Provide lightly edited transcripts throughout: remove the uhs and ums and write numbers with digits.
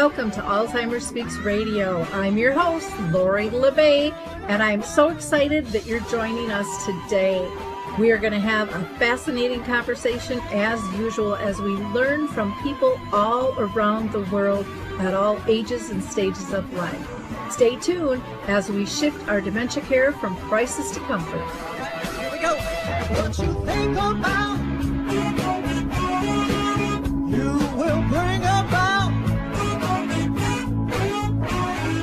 Welcome to Alzheimer's Speaks Radio. I'm your host, Lori LeBay, and I'm so excited that you're joining us today. We are going to have a fascinating conversation as usual as we learn from people all around the world at all ages and stages of life. Stay tuned as we shift our dementia care from crisis to comfort. Here we go. What you think about, you will bring about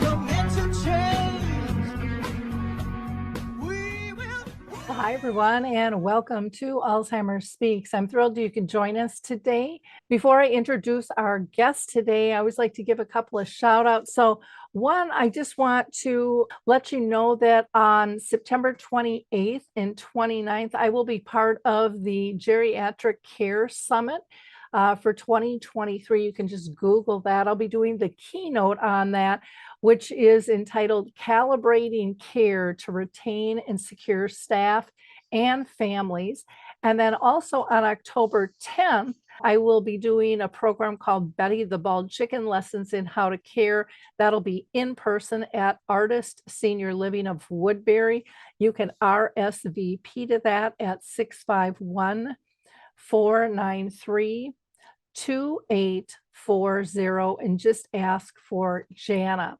dementia change. We will. Hi, everyone, and welcome to Alzheimer's Speaks. I'm thrilled you can join us today. Before I introduce our guest today, I always like to give a couple of shout outs. So one, I just want to let you know that on September 28th and 29th, I will be part of the Geriatric Care Summit for 2023. You can just Google that. I'll be doing the keynote on that, which is entitled Calibrating Care to Retain and Secure Staff and Families. And then also on October 10th, I will be doing a program called Betty the Bald Chicken Lessons in How to Care. That'll be in person at Artist Senior Living of Woodbury. You can RSVP to that at 651-493-2840 and just ask for Jana.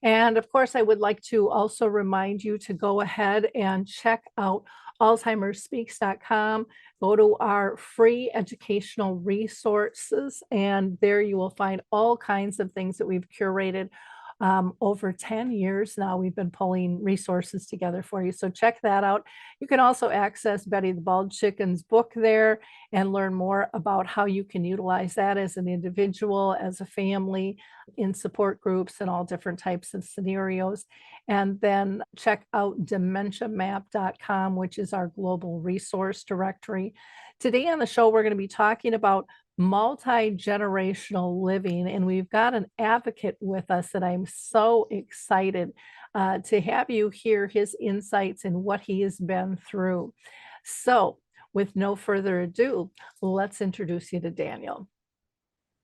And of course, I would like to also remind you to go ahead and check out alzheimersspeaks.com. Go to our free educational resources, and there you will find all kinds of things that we've curated. Over 10 years now, we've been pulling resources together for you. So check that out. You can also access Betty the Bald Chicken's book there and learn more about how you can utilize that as an individual, as a family, in support groups and all different types of scenarios. And then check out dementiamap.com, which is our global resource directory. Today on the show, we're going to be talking about multi-generational living, and we've got an advocate with us that I'm so excited to have you hear his insights and what he has been through. So with no further ado, let's introduce you to Danniel.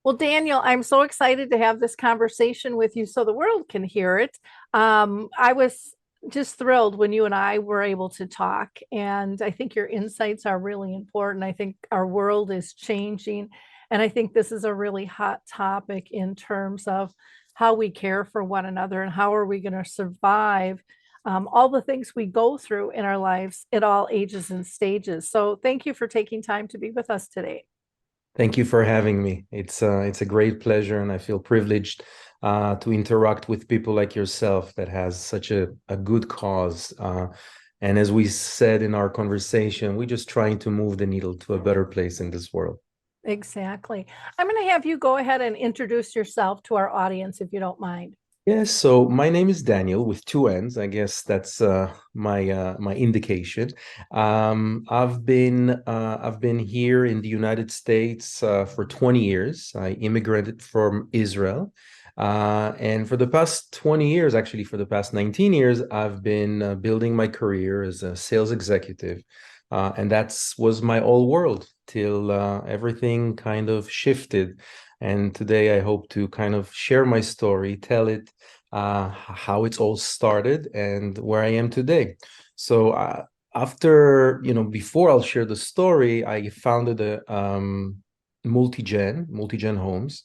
Well, Danniel, I'm so excited to have this conversation with you so the world can hear it. I was just thrilled when you and I were able to talk, and I think your insights are really important. I think our world is changing, and I think this is a really hot topic in terms of how we care for one another and how are we going to survive all the things we go through in our lives at all ages and stages. So thank you for taking time to be with us today. Thank you for having me. It's a great pleasure, and I feel privileged to interact with people like yourself that has such a good cause. And as we said in our conversation, we're just trying to move the needle to a better place in this world. Exactly. I'm going to have you go ahead and introduce yourself to our audience, if you don't mind. Yes, so my name is Danniel with two N's. I guess that's my indication. I've been here in the United States for 20 years. I immigrated from Israel. And for the past 20 years, actually for the past 19 years, I've been building my career as a sales executive. And that was my whole world till everything kind of shifted. And today I hope to kind of share my story, tell it, how it's all started and where I am today. So after, before I'll share the story, I founded a Multigen Homes.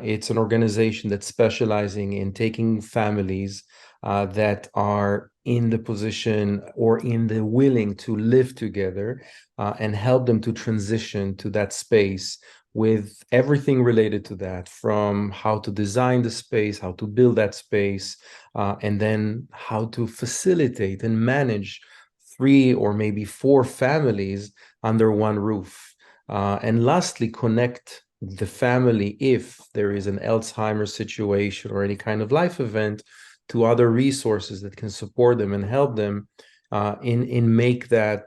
It's an organization that's specializing in taking families that are in the position or in the willing to live together and help them to transition to that space with everything related to that, from how to design the space, how to build that space, and then how to facilitate and manage 3 or maybe 4 families under one roof. And lastly, connect the family, if there is an Alzheimer's situation or any kind of life event, to other resources that can support them and help them in make that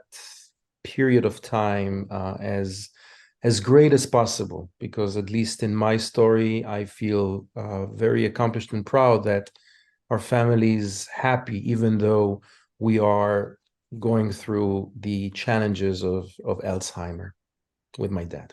period of time as great as possible. Because at least in my story, I feel very accomplished and proud that our family is happy, even though we are going through the challenges of Alzheimer with my dad.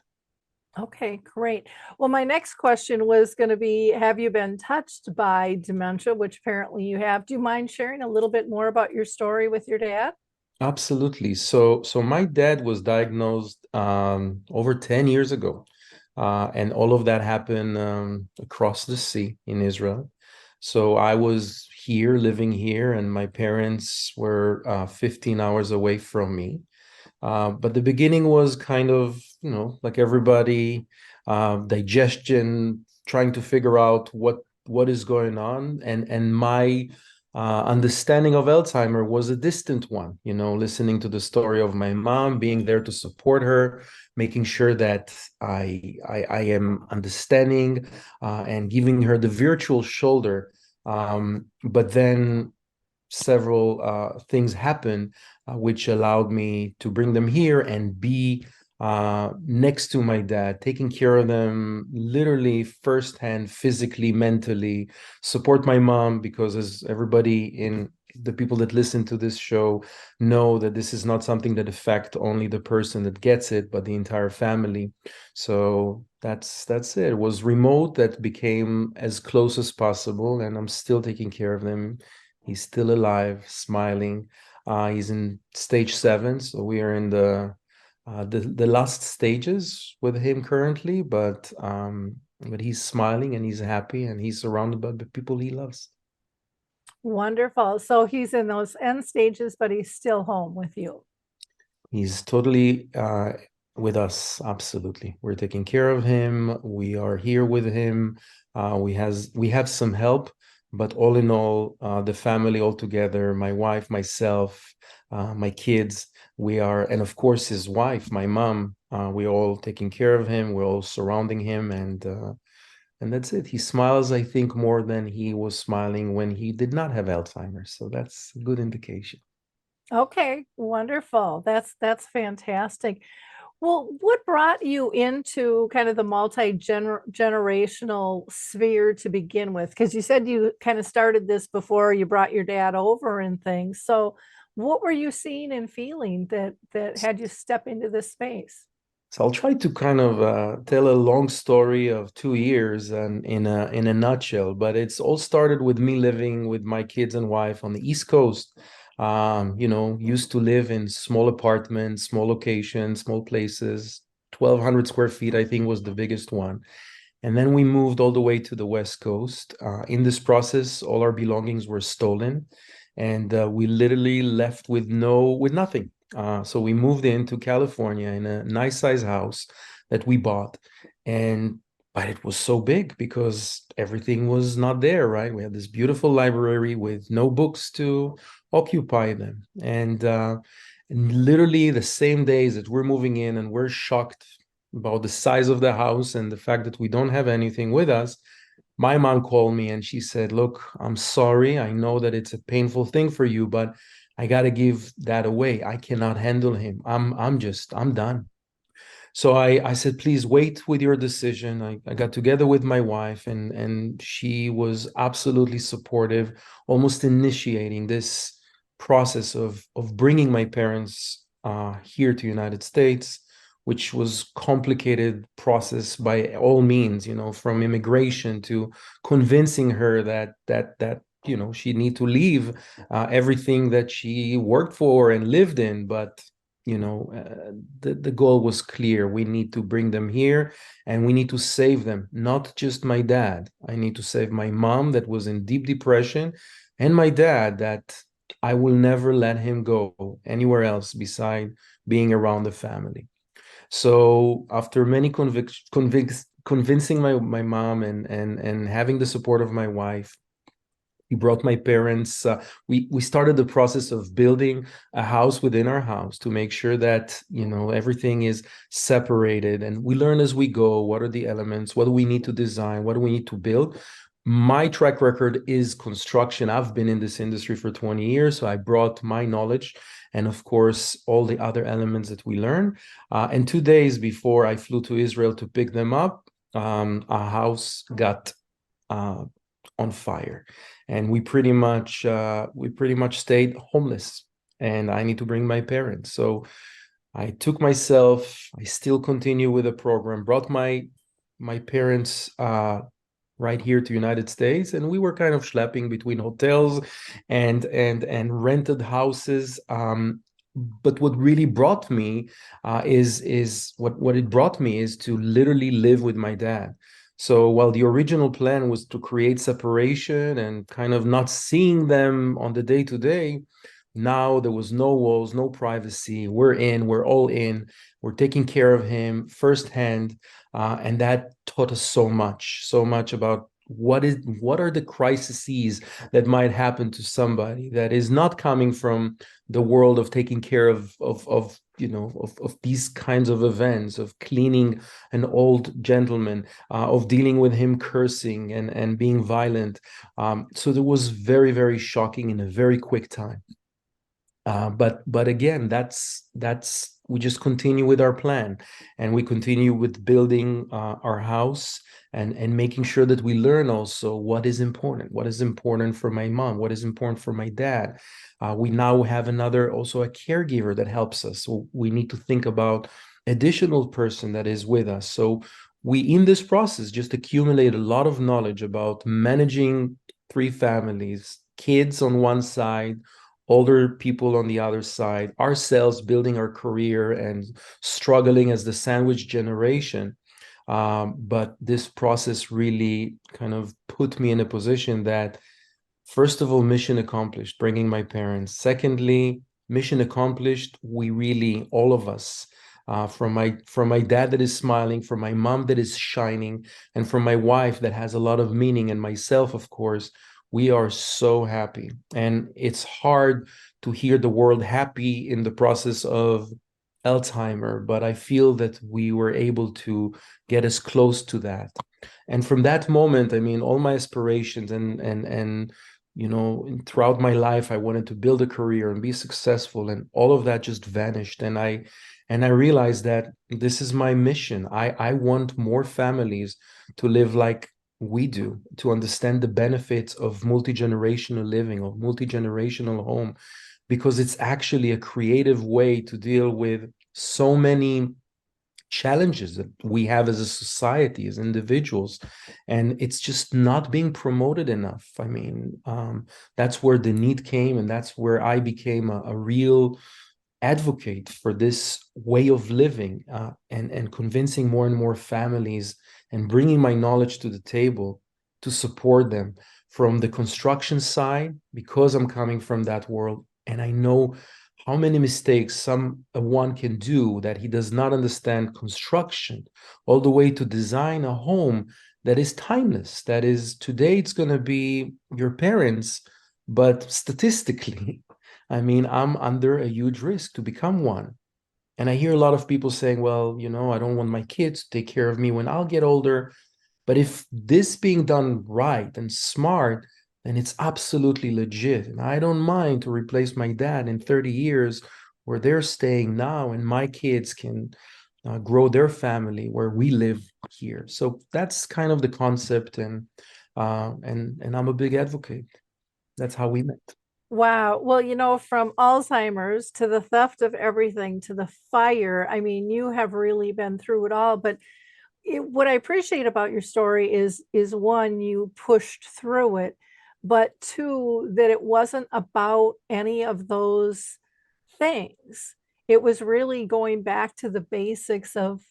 Okay, great. Well, my next question was going to be, have you been touched by dementia, which apparently you have. Do you mind sharing a little bit more about your story with your dad? Absolutely. So my dad was diagnosed over 10 years ago. And all of that happened across the sea in Israel. So I was here, living here, and my parents were 15 hours away from me. But the beginning was kind of, like everybody, digestion, trying to figure out what is going on, and my understanding of Alzheimer was a distant one. Listening to the story of my mom, being there to support her, making sure that I am understanding and giving her the virtual shoulder. But then several things happen which allowed me to bring them here and be next to my dad, taking care of them literally firsthand, physically, mentally, support my mom, because as everybody in the people that listen to this show know, that this is not something that affect only the person that gets it, but the entire family. So that's it. It was remote that became as close as possible, and I'm still taking care of them. He's still alive, smiling. He's in stage 7, so we are in the last stages with him currently. But he's smiling and he's happy and he's surrounded by the people he loves. Wonderful. So he's in those end stages, but he's still home with you. He's totally with us. Absolutely, we're taking care of him. We are here with him. We have some help, but all in all, the family all together, my wife, myself, my kids, we are, and of course his wife, my mom. We're all taking care of him. We're all surrounding him, and that's it. He smiles, I think, more than he was smiling when he did not have Alzheimer's. So that's a good indication. Okay, wonderful. That's fantastic. Well, what brought you into kind of the multi-generational sphere to begin with? Because you said you kind of started this before you brought your dad over and things. So what were you seeing and feeling that had you step into this space? So I'll try to kind of tell a long story of 2 years and in a nutshell. But it's all started with me living with my kids and wife on the East Coast. Used to live in small apartments, small locations, small places. 1,200 square feet, I think, was the biggest one. And then we moved all the way to the West Coast. In this process, all our belongings were stolen, and we literally left with nothing. So we moved into California in a nice size house that we bought, and but it was so big because everything was not there, right? We had this beautiful library with no books to occupy them, and literally the same days that we're moving in and we're shocked about the size of the house and the fact that we don't have anything with us, my mom called me and she said, "Look, I'm sorry. I know that it's a painful thing for you, but I got to give that away. I cannot handle him. I'm done." So I said, "Please wait with your decision." I got together with my wife, and she was absolutely supportive, almost initiating this process of bringing my parents here to United States, which was complicated process by all means, from immigration to convincing her that she need to leave everything that she worked for and lived in. But the goal was clear. We need to bring them here and we need to save them, not just my dad. I need to save my mom that was in deep depression, and my dad that I will never let him go anywhere else beside being around the family. So after many convincing my mom and having the support of my wife, we brought my parents. We started the process of building a house within our house to make sure that everything is separated, and we learn as we go. What are the elements? What do we need to design? What do we need to build? My track record is construction. I've been in this industry for 20 years, so I brought my knowledge and, of course, all the other elements that we learn. And 2 days before I flew to Israel to pick them up, our house got uh, on fire, and we pretty much stayed homeless. And I need to bring my parents. So I took myself, I still continue with the program, brought my parents right here to United States, and we were kind of schlepping between hotels and rented houses. But what really brought me is what it brought me is to literally live with my dad. So while the original plan was to create separation and kind of not seeing them on the day to day, now there was no walls, no privacy. We're all in. We're taking care of him firsthand, and that taught us so much about what are the crises that might happen to somebody that is not coming from the world of taking care of of these kinds of events, of cleaning an old gentleman, of dealing with him cursing and being violent. So it was very shocking in a very quick time. But again, that's we just continue with our plan, and we continue with building our house and making sure that we learn also what is important for my mom, what is important for my dad. We now have another also a caregiver that helps us, so we need to think about additional person that is with us. So we in this process just accumulate a lot of knowledge about managing three families, kids on one side, older people on the other side, ourselves building our career and struggling as the sandwich generation. But this process really kind of put me in a position that, first of all, mission accomplished, bringing my parents. Secondly, mission accomplished. We really, all of us, from my dad that is smiling, from my mom that is shining, and from my wife that has a lot of meaning, and myself, of course, we are so happy. And it's hard to hear the world happy in the process of Alzheimer, but I feel that we were able to get as close to that. And from that moment, I mean, all my aspirations and throughout my life, I wanted to build a career and be successful, and all of that just vanished. And I realized that this is my mission. I want more families to live like we do, to understand the benefits of multi-generational living, of multi-generational home, because it's actually a creative way to deal with so many challenges that we have as a society, as individuals, and it's just not being promoted enough. I mean, that's where the need came, and that's where I became a real advocate for this way of living, and convincing more and more families and bringing my knowledge to the table to support them from the construction side, because I'm coming from that world and I know how many mistakes one can do, that he does not understand construction, all the way to design a home that is timeless, that is today it's going to be your parents, but statistically, I mean, I'm under a huge risk to become one. And I hear a lot of people saying, well, I don't want my kids to take care of me when I'll get older. But if this being done right and smart, then it's absolutely legit. And I don't mind to replace my dad in 30 years where they're staying now, and my kids can grow their family where we live here. So that's kind of the concept, and I'm a big advocate. That's how we met. Wow. Well, from Alzheimer's to the theft of everything to the fire, I mean, you have really been through it all. But what I appreciate about your story is one, you pushed through it, but two, that it wasn't about any of those things. It was really going back to the basics of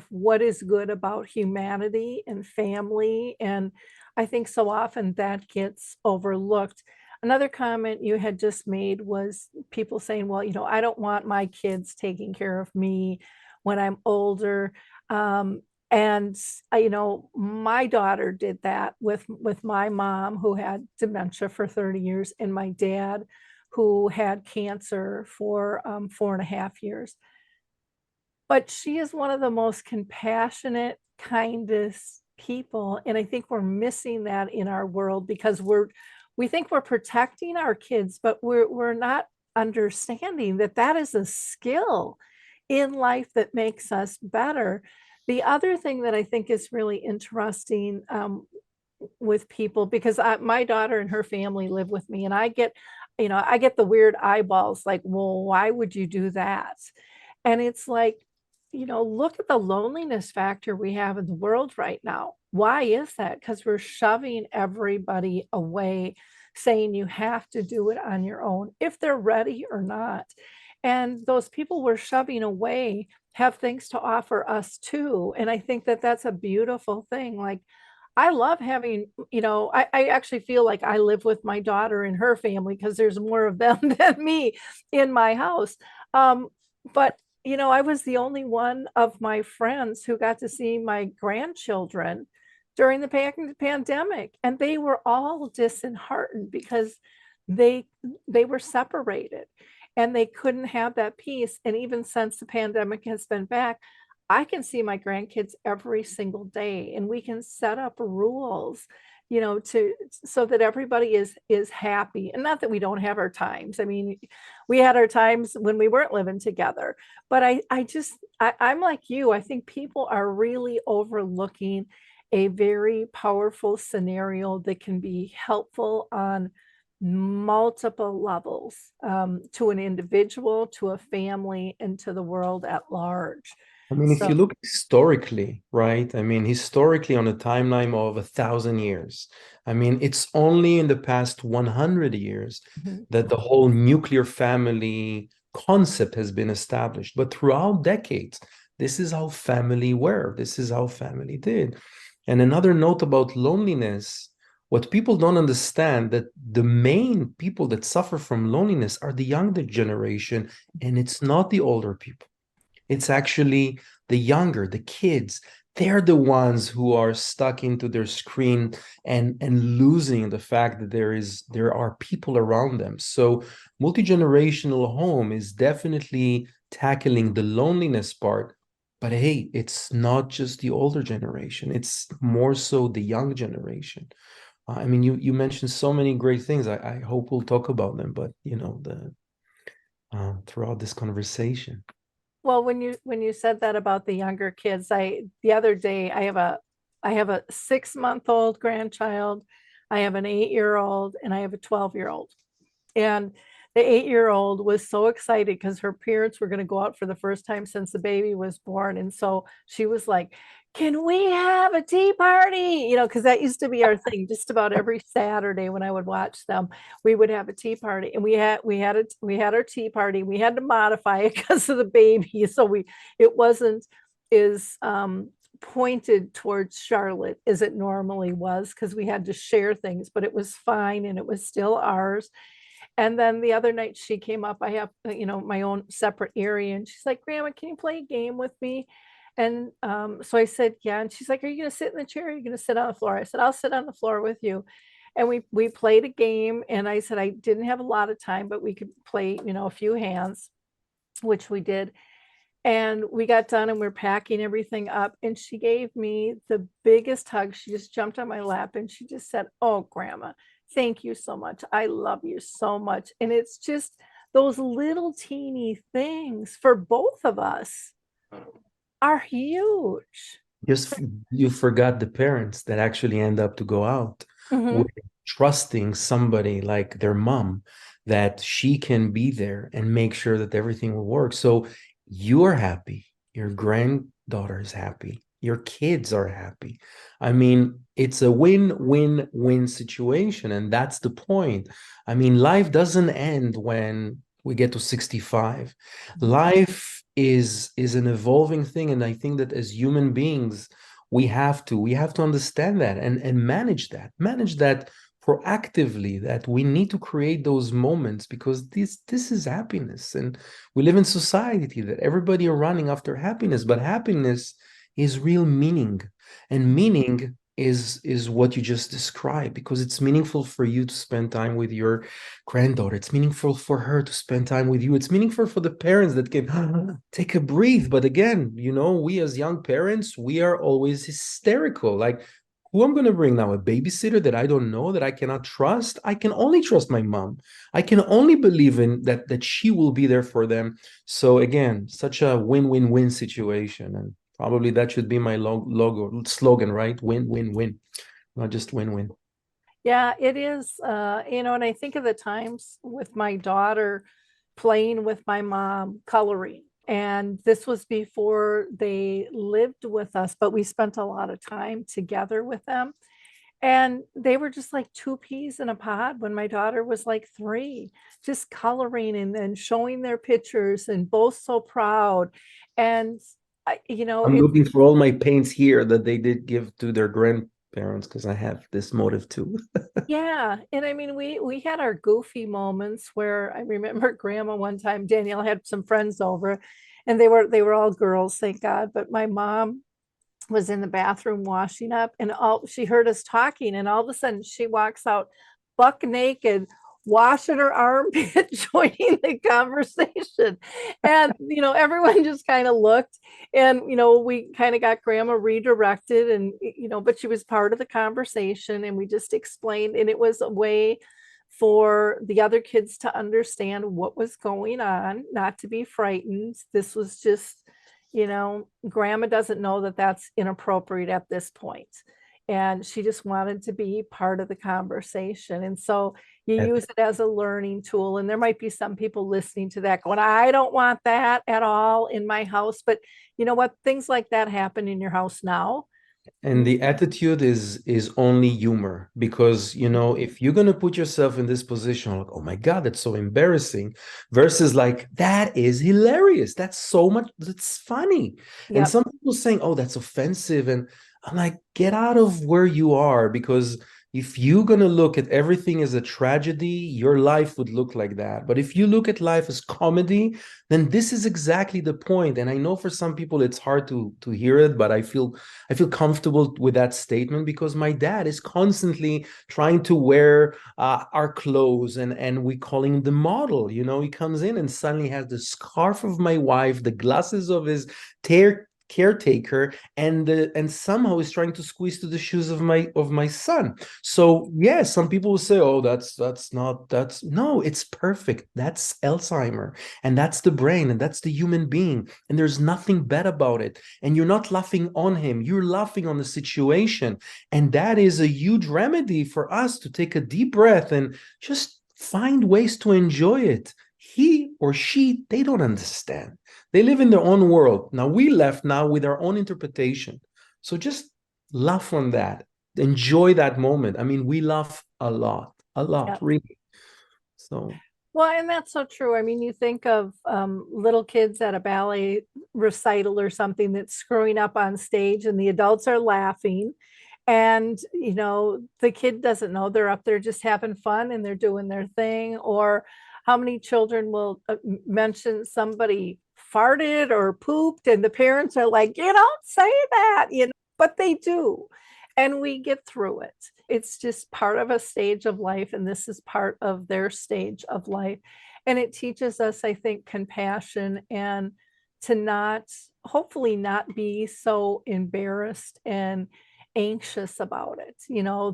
what is good about humanity and family. And I think so often that gets overlooked. Another comment you had just made was people saying, well, I don't want my kids taking care of me when I'm older. And my daughter did that with my mom, who had dementia for 30 years, and my dad, who had cancer for 4.5 years. But she is one of the most compassionate, kindest people, and I think we're missing that in our world, because we think we're protecting our kids, but we're not understanding that that is a skill in life that makes us better. The other thing that I think is really interesting, with people, because my daughter and her family live with me, and I get the weird eyeballs, like, well, why would you do that? And it's like, look at the loneliness factor we have in the world right now. Why is that? Because we're shoving everybody away, saying you have to do it on your own if they're ready or not. And those people we're shoving away have things to offer us too. And I think that that's a beautiful thing. Like, I love having, I actually feel like I live with my daughter and her family because there's more of them than me in my house. But I was the only one of my friends who got to see my grandchildren during the pandemic, and they were all disheartened because they they were separated and they couldn't have that peace. And even since the pandemic has been back, I can see my grandkids every single day, and we can set up rules, to so that everybody is happy. And not that we don't have our times. I mean, we had our times when we weren't living together. But I'm like you. I think people are really overlooking a very powerful scenario that can be helpful on multiple levels, to an individual, to a family, and to the world at large. I mean, if So, you look historically, right? I mean, historically on a timeline of 1,000 years, I mean, it's only in the past 100 years mhm. that the whole nuclear family concept has been established. But throughout decades, this is how family were. This is how family did. And another note about loneliness, what people don't understand that the main people that suffer from loneliness are the younger generation, and it's not the older people. It's actually the younger, the kids. They're the ones who are stuck into their screen and losing the fact that there are people around them. So multi-generational home is definitely tackling the loneliness part. But hey, it's not just the older generation, it's more so the young generation. I mean, you mentioned so many great things. I hope we'll talk about them, but the throughout this conversation. Well, when you said that about the younger kids, the other day I have a 6-month-old grandchild, I have an 8-year-old, and I have a 12-year-old. And the 8-year-old was so excited because her parents were going to go out for the first time since the baby was born. And so she was like, "Can we have a tea party?" Because that used to be our thing. Just about every Saturday when I would watch them, we would have a tea party. And we had our tea party. We had to modify it because of the baby. So it wasn't as pointed towards Charlotte as it normally was because we had to share things, but it was fine and it was still ours. And then the other night she came up, I have, my own separate area, and she's like, "Grandma, can you play a game with me?" And so I said, "Yeah." And she's like, "Are you going to sit in the chair? Or are you going to sit on the floor?" I said, "I'll sit on the floor with you." And we played a game, and I said I didn't have a lot of time, but we could play, a few hands, which we did. And we got done and we're packing everything up. And she gave me the biggest hug. She just jumped on my lap and she just said, "Oh, Grandma, thank you so much. I love you so much." And it's just those little teeny things for both of us are huge. Just you forgot the parents that actually end up to go out Mhm. with trusting somebody like their mom that she can be there and make sure that everything will work. So you're happy, your granddaughter is happy, your kids are happy. I mean, it's a win-win-win situation, and that's the point. I mean, life doesn't end when we get to 65. Life is an evolving thing, and I think that as human beings we have to understand that and manage that proactively, that we need to create those moments because this is happiness, and we live in society that everybody are running after happiness, but happiness is real meaning, and meaning is what you just described, because it's meaningful for you to spend time with your granddaughter. It's meaningful for her to spend time with you. It's meaningful for the parents that can take a breathe. But again, we as young parents, we are always hysterical. Like, who I'm going to bring now? A babysitter that I don't know, that I cannot trust? I can only trust my mom. I can only believe in that she will be there for them. So again, such a win-win-win situation. And probably that should be my logo slogan, right? Win, win, win, not just win-win. Yeah, it is. And I think of the times with my daughter playing with my mom, coloring. And this was before they lived with us, but we spent a lot of time together with them. And they were just like two peas in a pod when my daughter was like 3, just coloring and then showing their pictures and both so proud. And I'm it looking for all my paints here that they did give to their grandparents because I have this motive too. yeah, and I mean, we had our goofy moments where I remember grandma one time, Danielle had some friends over, and they were all girls, thank God, but my mom was in the bathroom washing up, and all she heard us talking, and all of a sudden she walks out buck naked, washing her armpit, joining the conversation. And everyone just kind of looked, and we kind of got grandma redirected, and but she was part of the conversation, and we just explained, and it was a way for the other kids to understand what was going on, not to be frightened. This was just grandma doesn't know that that's inappropriate at this point. And she just wanted to be part of the conversation. And so you use it as a learning tool. And there might be some people listening to that going, I don't want that at all in my house. But you know what? Things like that happen in your house now. And the attitude is only humor because if you're gonna put yourself in this position, like, oh my God, that's so embarrassing, versus like that is hilarious. That's funny. And Yep. some people saying, oh, that's offensive. And I'm like, get out of where you are, because if you're gonna look at everything as a tragedy, your life would look like that. But if you look at life as comedy, then this is exactly the point. And I know for some people it's hard to hear it, but I feel comfortable with that statement because my dad is constantly trying to wear our clothes, and we call him the model. He comes in and suddenly has the scarf of my wife, the glasses of his caretaker, and somehow is trying to squeeze to the shoes of my son. So yeah, some people will say, oh, that's no, it's perfect. That's Alzheimer, and that's the brain, and that's the human being, and there's nothing bad about it. And you're not laughing on him, you're laughing on the situation. And that is a huge remedy for us to take a deep breath and just find ways to enjoy it. He or she, they don't understand. They live in their own world. Now we left now with our own interpretation. So just laugh on that. Enjoy that moment. I mean, we laugh a lot, Yep. really. So Well, and that's so true. I mean, you think of little kids at a ballet recital or something that's screwing up on stage, and the adults are laughing. And, the kid doesn't know they're up there just having fun and they're doing their thing. Or how many children will mention somebody farted or pooped, and the parents are like, you don't say that, but they do. And we get through it. It's just part of a stage of life, and this is part of their stage of life. And it teaches us, I think, compassion, and to not, hopefully, not be so embarrassed and anxious about it,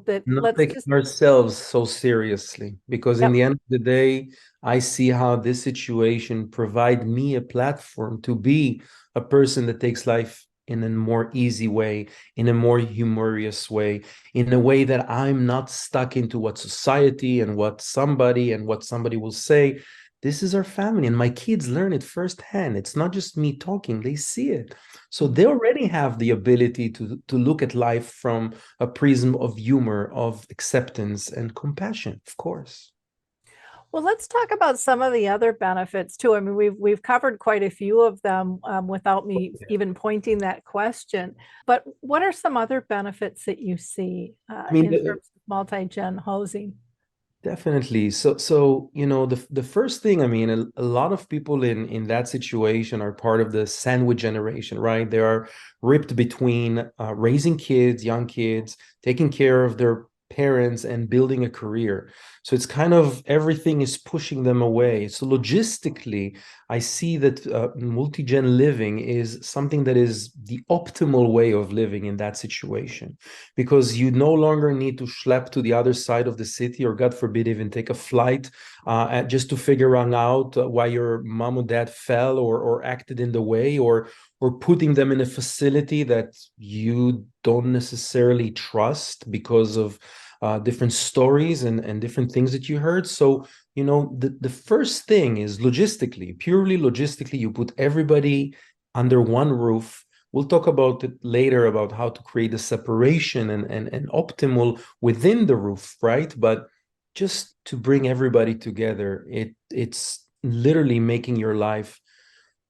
that not let's taking just, ourselves so seriously, because in yep, the end of the day, I see how this situation provide me a platform to be a person that takes life in a more easy way, in a more humorous way, in a way that I'm not stuck into what society and what somebody will say. This is our family, and my kids learn it firsthand. It's not just me talking, they see it. So they already have the ability to look at life from a prism of humor, of acceptance and compassion, of course. well, let's talk about some of the other benefits too. I mean, we've covered quite a few of them without me even pointing that question. But what are some other benefits that you see I mean, in terms of multi-gen housing? definitely. So the first thing, I mean, a lot of people in that situation are part of the sandwich generation, right? They are ripped between raising kids, young kids, taking care of their parents and building a career. So it's kind of everything is pushing them away. So logistically, I see that multi-gen living is something that is the optimal way of living in that situation, because you no longer need to schlep to the other side of the city, or God forbid, even take a flight just to figure out why your mom or dad fell or acted in the way, or putting them in a facility that you don't necessarily trust because of different stories and different things that you heard. So, the first thing is logistically, purely logistically, you put everybody under one roof. We'll talk about it later about how to create a separation and optimal within the roof, right? But just to bring everybody together, it's literally making your life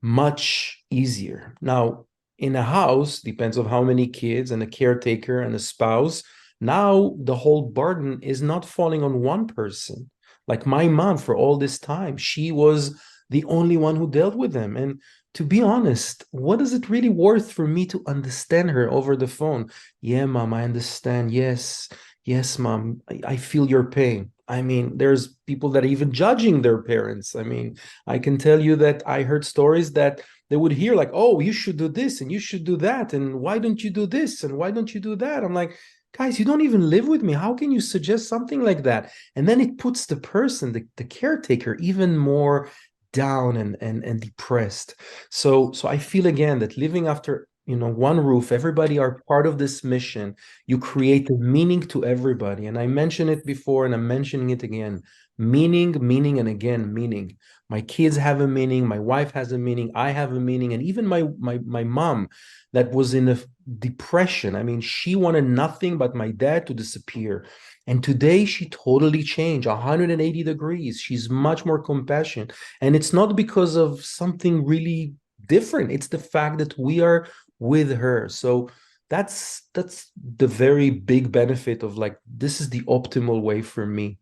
much easier. Now, in a house, depends on how many kids and a caretaker and a spouse. Now the whole burden is not falling on one person. Like my mom, for all this time, she was the only one who dealt with them. And to be honest, what is it really worth for me to understand her over the phone? Yeah, mom, I understand. Yes, yes, mom, I feel your pain. I mean, there's people that are even judging their parents. I mean, I can tell you that I heard stories that they would hear like, oh, you should do this and you should do that. And why don't you do this? And why don't you do that? I'm like, guys, you don't even live with me. How can you suggest something like that? And then it puts the person, the caretaker, even more down and depressed. So I feel again that living after one roof, everybody are part of this mission. You create a meaning to everybody. And I mentioned it before and I'm mentioning it again. Meaning, and again, meaning. My kids have a meaning, my wife has a meaning, I have a meaning, and even my mom that was in a depression. I mean, she wanted nothing but my dad to disappear. And today she totally changed 180 degrees. She's much more compassionate. And it's not because of something really different. It's the fact that we are with her. So that's the very big benefit of like, this is the optimal way for me.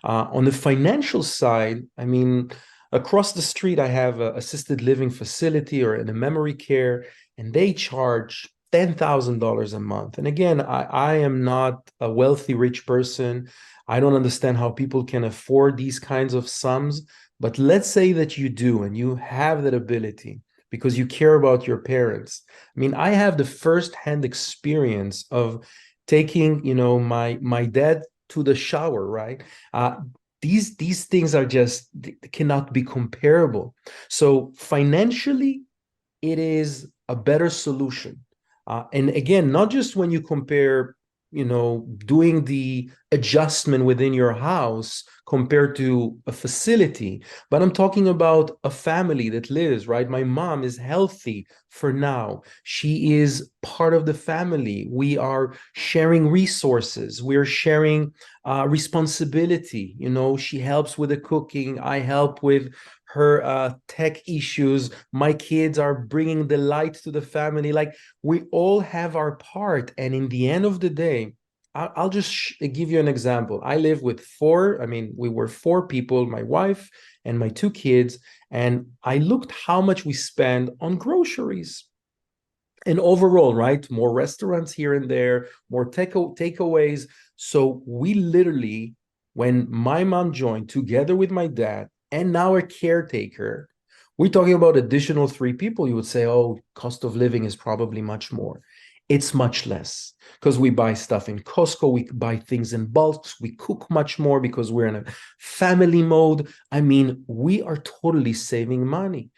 On the financial side, I mean, across the street, I have an assisted living facility or in a memory care, and they charge $10,000 a month. And again, I am not a wealthy, rich person. I don't understand how people can afford these kinds of sums. But let's say that you do and you have that ability because you care about your parents. I mean, I have the first-hand experience of taking, my dad to the shower, right? These things are just cannot be comparable. So financially, it is a better solution. And again, not just when you compare, doing the adjustment within your house compared to a facility, but I'm talking about a family that lives, right? My mom is healthy for now. She is part of the family. We are sharing resources. We're sharing responsibility. She helps with the cooking. I help with her tech issues. My kids are bringing the light to the family. Like we all have our part. And in the end of the day, I'll just give you an example. I live with we were four people, my wife and my two kids. And I looked how much we spend on groceries. And overall, right, more restaurants here and there, more takeaways. So we literally, when my mom joined together with my dad and now a caretaker, we're talking about additional three people. You would say, oh, cost of living is probably much more. It's much less because we buy stuff in Costco. We buy things in bulks. We cook much more because we're in a family mode. I mean, we are totally saving money.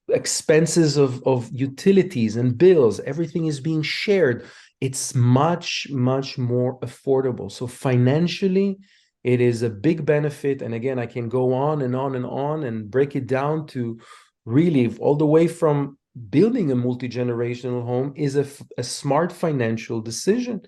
Expenses of utilities and bills, everything is being shared. It's much, much more affordable. So financially, it is a big benefit. And again, I can go on and on and on and break it down to really all the way from building a multi-generational home is a smart financial decision.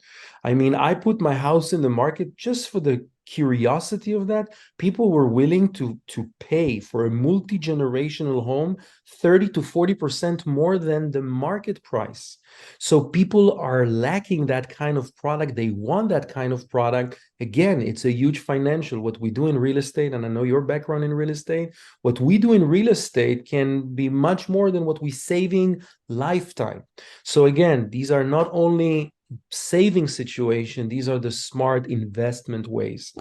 I mean, I put my house in the market just for the curiosity of that. People were willing to pay for a multi-generational home 30 to 40% more than the market price. So people are lacking that kind of product. They want that kind of product. Again, it's a huge financial. What we do in real estate, and I know your background in real estate, what we do in real estate can be much more than what we saving lifetime. So again, these are not only saving situation, these are the smart investment ways.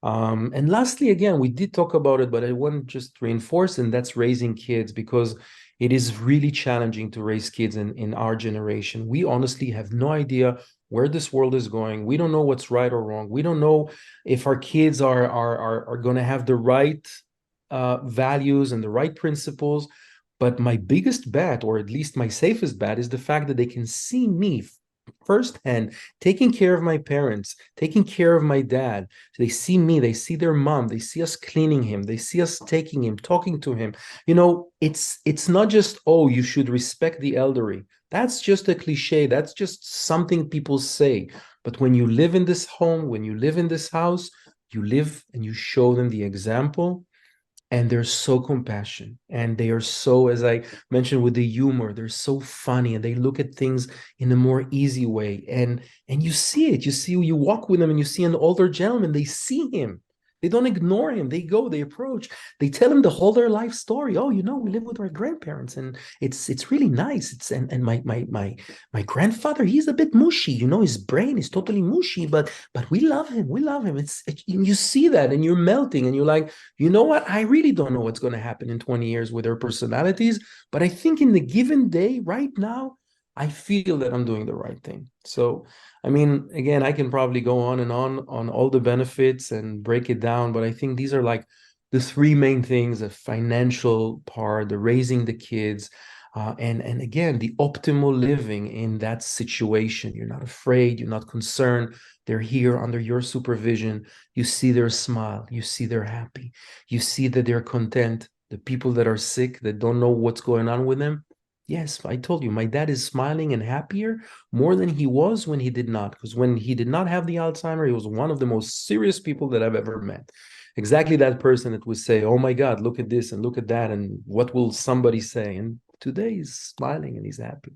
And lastly, again, we did talk about it, but I want to just reinforce, and that's raising kids, because it is really challenging to raise kids in our generation. We honestly have no idea where this world is going. We don't know what's right or wrong. We don't know if our kids are going to have the right values and the right principles. But my biggest bet, or at least my safest bet, is the fact that they can see me firsthand, taking care of my parents, taking care of my dad. They see me, they see their mom, they see us cleaning him, they see us taking him, talking to him. It's not just, oh, you should respect the elderly. That's just a cliche. That's just something people say. But when you live in this home, when you live in this house, you live and you show them the example, and they're so compassionate, and they are so, as I mentioned, with the humor, they're so funny, and they look at things in a more easy way. And you see it, you walk with them and you see an older gentleman, they see him, they don't ignore him, they go, they approach, they tell him the whole their life story. Oh, we live with our grandparents, and it's really nice. It's and my grandfather, he's a bit mushy, his brain is totally mushy, but we love him. You see that, and you're melting, and you're like, you know what? I really don't know what's going to happen in 20 years with their personalities, but I think in the given day, right now, I feel that I'm doing the right thing. So, I mean, again, I can probably go on and on all the benefits and break it down, but I think these are like the three main things: the financial part, the raising the kids, and again, the optimal living in that situation. You're not afraid, you're not concerned. They're here under your supervision. You see their smile, you see they're happy, you see that they're content. The people that are sick, that don't know what's going on with them, yes, I told you, my dad is smiling and happier more than he was when he did not. Because when he did not have the Alzheimer, he was one of the most serious people that I've ever met. Exactly that person that would say, oh my God, look at this and look at that, and what will somebody say? And today he's smiling and he's happy.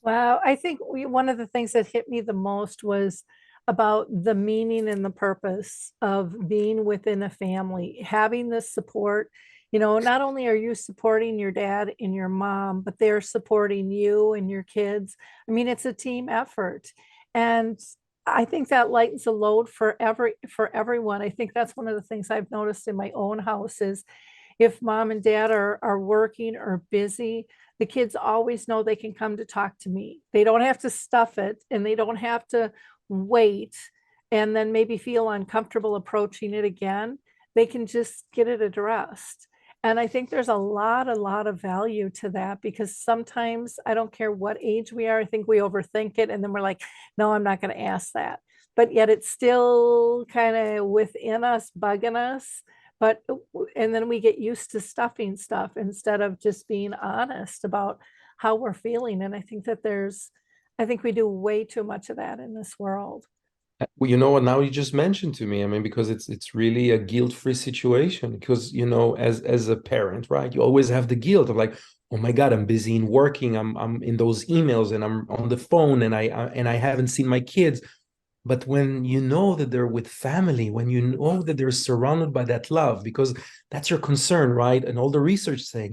Wow, I think one of the things that hit me the most was about the meaning and the purpose of being within a family, having this support. Not only are you supporting your dad and your mom, but they're supporting you and your kids. I mean, it's a team effort. And I think that lightens the load for everyone. I think that's one of the things I've noticed in my own house is if mom and dad are working or busy, the kids always know they can come to talk to me. They don't have to stuff it, and they don't have to wait and then maybe feel uncomfortable approaching it again. They can just get it addressed. And I think there's a lot of value to that, because sometimes I don't care what age we are, I think we overthink it and then we're like, no, I'm not going to ask that. But yet it's still kind of within us, bugging us. But and then we get used to stuffing stuff instead of just being honest about how we're feeling. And I think we do way too much of that in this world. Well, you know what? Now you just mentioned to me. I mean, because it's really a guilt-free situation. Because as a parent, right, you always have the guilt of like, oh my God, I'm busy in working. I'm in those emails, and I'm on the phone, and I haven't seen my kids. But when you know that they're with family, when you know that they're surrounded by that love, because that's your concern, right? And all the research saying,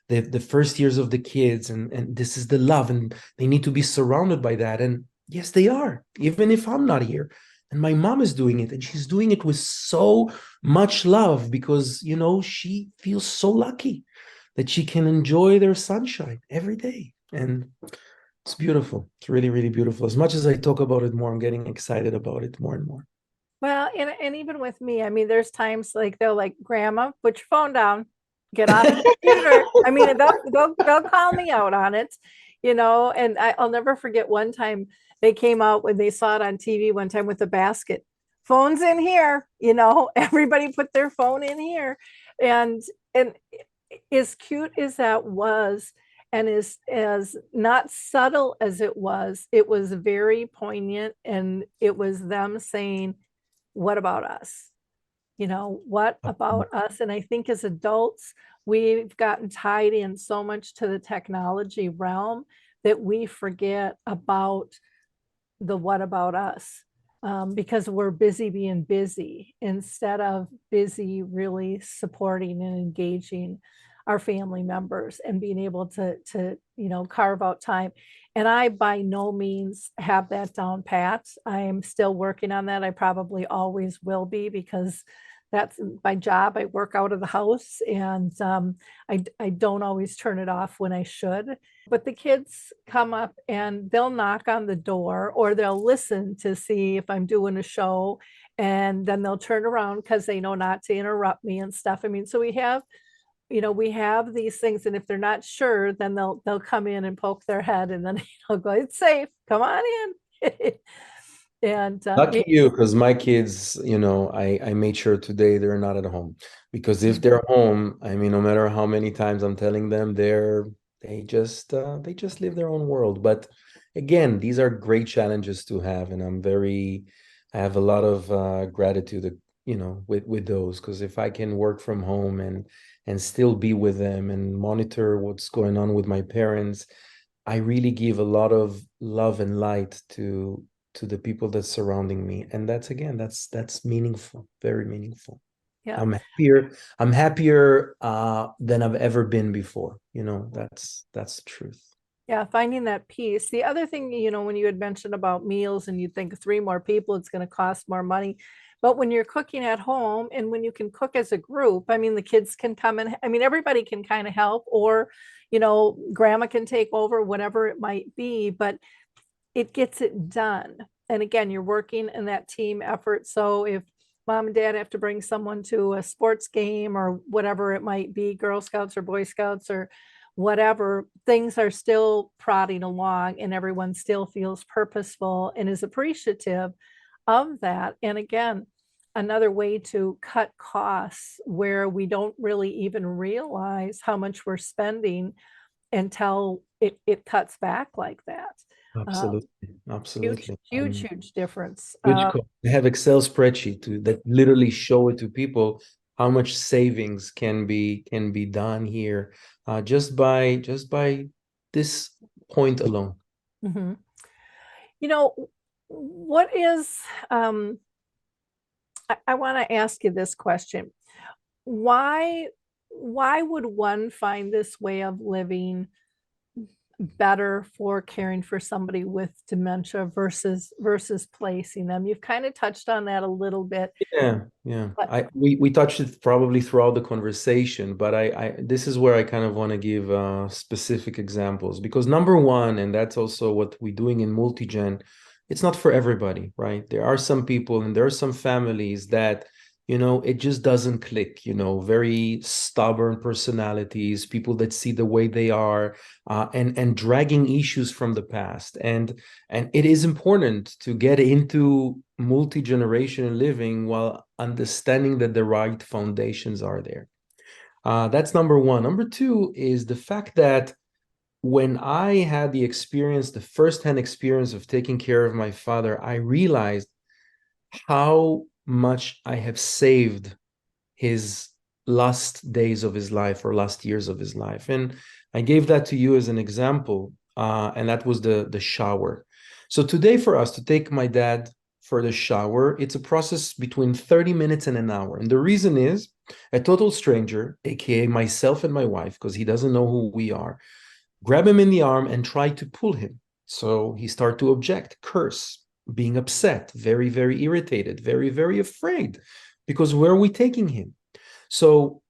the first years of the kids, and this is the love, and they need to be surrounded by that. And yes, they are, even if I'm not here. And my mom is doing it, and she's doing it with so much love, because, she feels so lucky that she can enjoy their sunshine every day. And it's beautiful. It's really, really beautiful. As much as I talk about it more, I'm getting excited about it more and more. Well, and even with me, I mean, there's times like they'll like, Grandma, put your phone down, get off the computer. I mean, they'll call me out on it, and I'll never forget one time they came out when they saw it on TV one time with a basket. Phones in here, everybody put their phone in here. And as cute as that was, and as not subtle as it was very poignant, and it was them saying, what about us? What about us? And I think as adults, we've gotten tied in so much to the technology realm that we forget about the what about us, because we're busy being busy instead of busy really supporting and engaging our family members and being able to carve out time. And I by no means have that down pat. I am still working on that. I probably always will be, because that's my job. I work out of the house, and I don't always turn it off when I should. But the kids come up and they'll knock on the door, or they'll listen to see if I'm doing a show, and then they'll turn around because they know not to interrupt me and stuff. I mean, so we have we have these things, and if they're not sure, then they'll come in and poke their head, and then go, it's safe, come on in. And Lucky you, because my kids, I made sure today they're not at home. Because if they're home, I mean, no matter how many times I'm telling them, they just live their own world. But again, these are great challenges to have, and I have a lot of gratitude, with those. Because if I can work from home and still be with them and monitor what's going on with my parents, I really give a lot of love and light to the people that's surrounding me. And that's meaningful, very meaningful. yeah. I'm happier than I've ever been before. That's the truth. Yeah, finding that peace. The other thing, when you had mentioned about meals and you think 3 more people, it's going to cost more money. But when you're cooking at home and when you can cook as a group, I mean, the kids can come and, I mean, everybody can kind of help, or, grandma can take over, whatever it might be, but it gets it done. And again, you're working in that team effort. So if mom and dad have to bring someone to a sports game or whatever it might be, Girl Scouts or Boy Scouts or whatever, things are still prodding along and everyone still feels purposeful and is appreciative of that. And again, another way to cut costs where we don't really even realize how much we're spending until it cuts back like that. Absolutely. Huge, Absolutely. huge, huge difference. Which I have Excel spreadsheet that literally show it to people how much savings can be done here, just by this point alone. Mhm. You know, what is, I want to ask you this question. Why, why would one find this way of living better for caring for somebody with dementia versus placing them? You've kind of touched on that a little bit, Yeah, yeah. but We touched it probably throughout the conversation, but I this is where I kind of want to give specific examples, because number one, and that's also what we're doing in Multigen, it's not for everybody, right? There are some people and there are some families that, it just doesn't click, very stubborn personalities, people that see the way they are, and dragging issues from the past. And it is important to get into multi-generational living while understanding that the right foundations are there. That's number one. Number two is the fact that when I had the firsthand experience of taking care of my father, I realized how much I have saved his last days of his life or last years of his life. And I gave that to you as an example, and that was the shower. So today, for us to take my dad for the shower, it's a process between 30 minutes and an hour. And the reason is a total stranger, aka myself and my wife, because he doesn't know who we are, grab him in the arm and try to pull him. So he started to object, curse, being upset, very, very irritated, very, very afraid, because where are we taking him? So,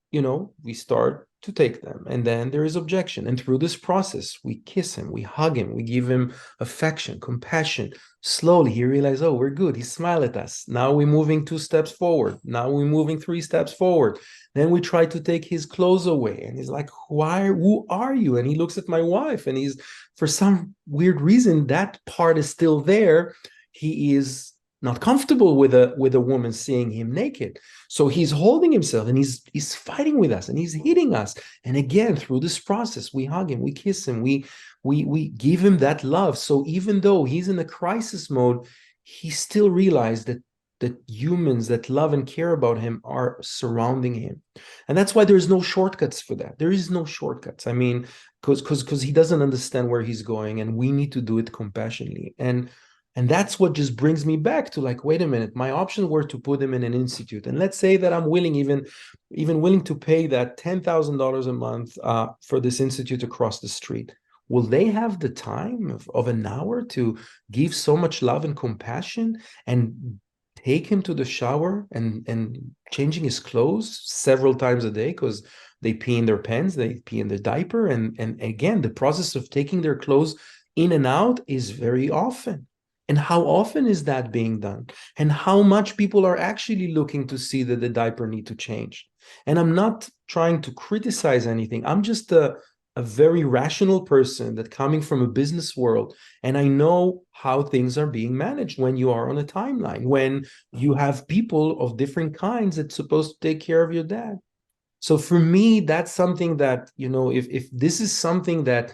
we start to take them, and then there is objection. And through this process, we kiss him, we hug him, we give him affection, compassion. Slowly, he realizes, oh, we're good. He smiled at us. Now we're moving 2 steps forward. Now we're moving 3 steps forward. Then we try to take his clothes away, and he's like, who are you? And he looks at my wife, and for some weird reason, that part is still there. He is not comfortable with a woman seeing him naked. So he's holding himself and he's fighting with us and he's hitting us. And again, through this process, we hug him, we kiss him, we give him that love. So even though he's in a crisis mode, he still realized that humans that love and care about him are surrounding him. And that's why there's no shortcuts for that. There is no shortcuts. I mean, because he doesn't understand where he's going, and we need to do it compassionately. And that's what just brings me back to, like, wait a minute, my options were to put him in an institute. And let's say that I'm willing, even willing to pay that $10,000 a month for this institute across the street. Will they have the time of an hour to give so much love and compassion and take him to the shower and changing his clothes several times a day, because they pee in their pants, they pee in their diaper. And again, the process of taking their clothes in and out is very often. And how often is that being done? And how much people are actually looking to see that the diaper need to change? And I'm not trying to criticize anything. I'm just a very rational person that coming from a business world, and I know how things are being managed when you are on a timeline, when you have people of different kinds that's supposed to take care of your dad. So for me, that's something that, if this is something that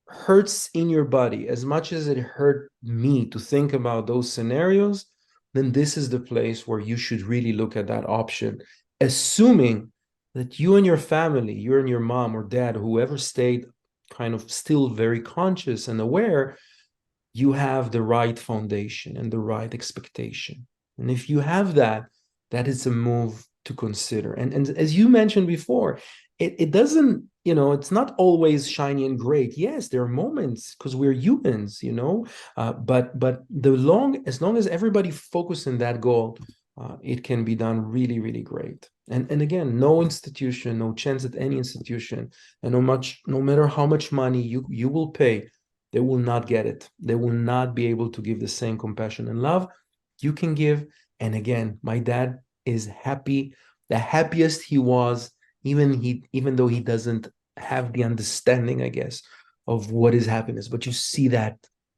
hurts in your body as much as it hurt me to think about those scenarios, then this is the place where you should really look at that option, assuming that you and your family, you and your mom or dad, whoever stayed kind of still very conscious and aware, you have the right foundation and the right expectation. And if you have that, that is a move to consider. And as you mentioned before, it doesn't, it's not always shiny and great. Yes, there are moments because we're humans, but as long as everybody focuses on that goal, it can be done really, really great. And again, no institution, no chance at any institution, and no matter how much money you will pay, they will not get it. They will not be able to give the same compassion and love you can give. And again, my dad is happy, the happiest he was, even though he doesn't have the understanding, I guess, of what is happiness. But you see that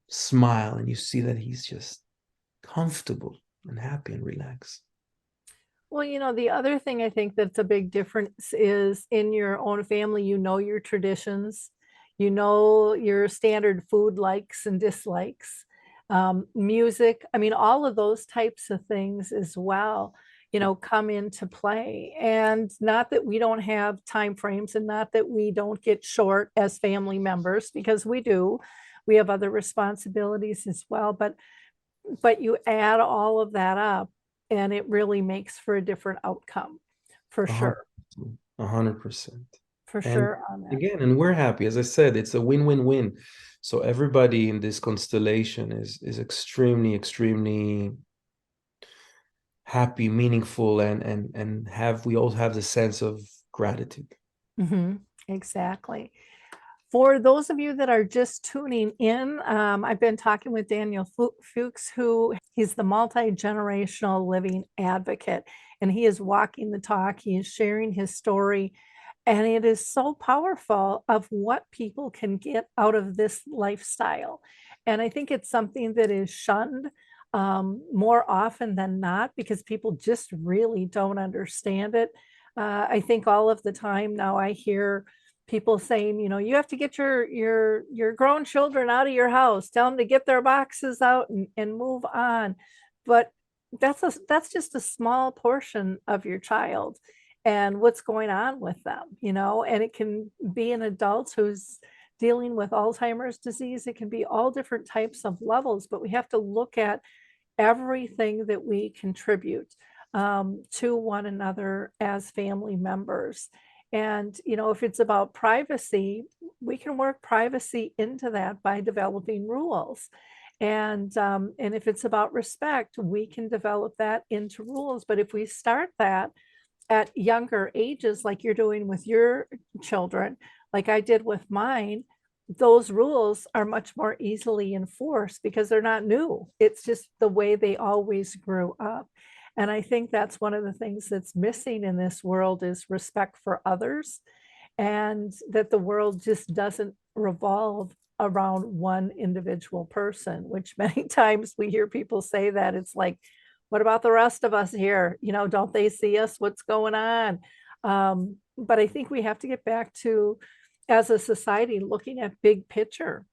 smile and you see that he's just comfortable and happy and relaxed. Well, the other thing I think that's a big difference is in your own family, your traditions, your standard food likes and dislikes, music. I mean, all of those types of things as well, come into play. And not that we don't have time frames and not that we don't get short as family members, because we do. We have other responsibilities as well. But you add all of that up and it really makes for a different outcome, for A hundred sure, 100%. for And sure on that. again, and we're happy. As I said, it's a win-win-win. So everybody in this constellation is extremely, extremely happy, meaningful, and we all have the sense of gratitude. Exactly. For those of you that are just tuning in, I've been talking with Danniel Fuchs, who he's the multi-generational living advocate, and he is walking the talk. He is sharing his story, and it is so powerful of what people can get out of this lifestyle. And I think it's something that is shunned more often than not because people just really don't understand it. I think all of the time now I hear people saying, you have to get your grown children out of your house, tell them to get their boxes out and move on. But that's just a small portion of your child and what's going on with them, and it can be an adult who's dealing with Alzheimer's disease. It can be all different types of levels, but we have to look at everything that we contribute to one another as family members. And, if it's about privacy, we can work privacy into that by developing rules. And if it's about respect, we can develop that into rules. But if we start that at younger ages, like you're doing with your children, like I did with mine, those rules are much more easily enforced because they're not new. It's just the way they always grew up. And I think that's one of the things that's missing in this world is respect for others, and that the world just doesn't revolve around one individual person, which many times we hear people say that. It's like, what about the rest of us here? Don't they see us? What's going on? But I think we have to get back to, as a society, looking at big picture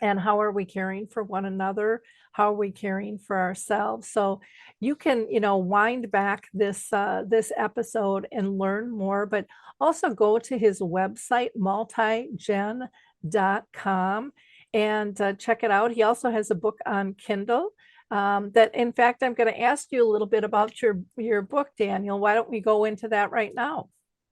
and how are we caring for one another? How are we caring for ourselves? So you can, wind back this episode and learn more, but also go to his website, multigen.com, and check it out. He also has a book on Kindle. That, in fact, I'm going to ask you a little bit about your book, Danniel. Why don't we go into that right now?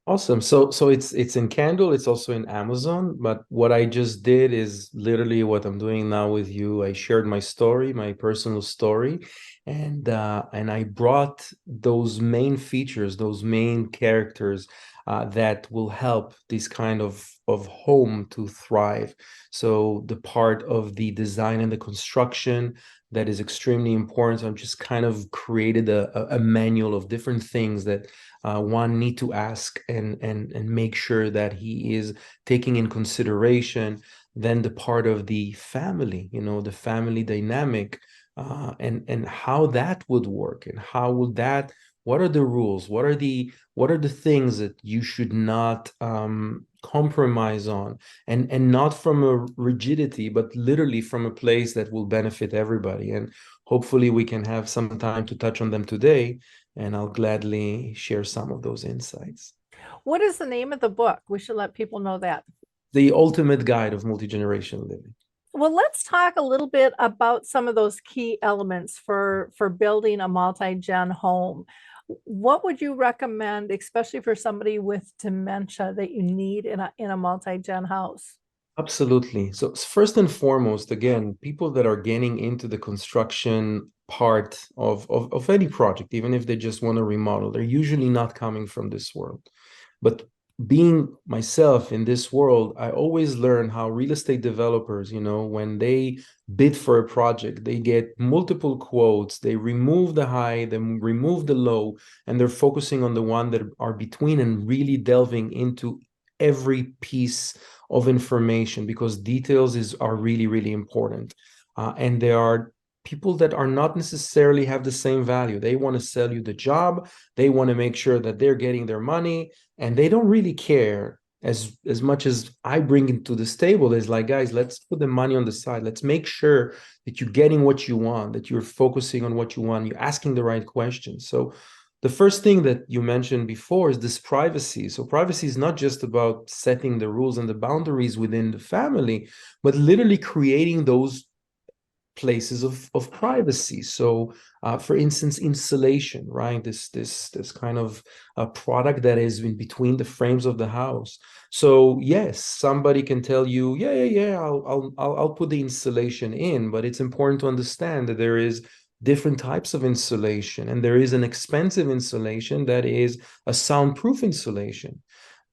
Awesome. So it's in Kindle, it's also in Amazon, but what I just did is literally what I'm doing now with you. I shared my story, my personal story, and I brought those main features, those main characters that will help this kind of home to thrive. So the part of the design and the construction, that is extremely important. So I've just kind of created a manual of different things that one need to ask and make sure that he is taking in consideration. Then the part of the family, the family dynamic, and how that would work, and how would that, what are the rules, what are the things that you should not compromise on, and not from a rigidity, but literally from a place that will benefit everybody. And hopefully we can have some time to touch on them today, and I'll gladly share some of those insights. What is the name of the book? We should let people know that. The Ultimate Guide of Multi-Generational Living. Well, let's talk a little bit about some of those key elements for building a multi-gen home. What would you recommend, especially for somebody with dementia, that you need in a multi-gen house? Absolutely. So first and foremost, again, people that are getting into the construction part of any project, even if they just want to remodel, they're usually not coming from this world. But being myself in this world, I always learn how real estate developers, when they bid for a project, they get multiple quotes, they remove the high, they remove the low, and they're focusing on the one that are between and really delving into every piece of information, because details are really, really important. And there are people that are not necessarily have the same value. They want to sell you the job. They want to make sure that they're getting their money, and they don't really care as much as I bring into this table. Is like, guys, let's put the money on the side. Let's make sure that you're getting what you want, that you're focusing on what you want, you're asking the right questions. So the first thing that you mentioned before is this privacy. So privacy is not just about setting the rules and the boundaries within the family, but literally creating those places of privacy. So for instance, insulation, right? This kind of product that is in between the frames of the house. So yes, somebody can tell you, yeah, I'll put the insulation in, but it's important to understand that there is different types of insulation, and there is an expensive insulation that is a soundproof insulation.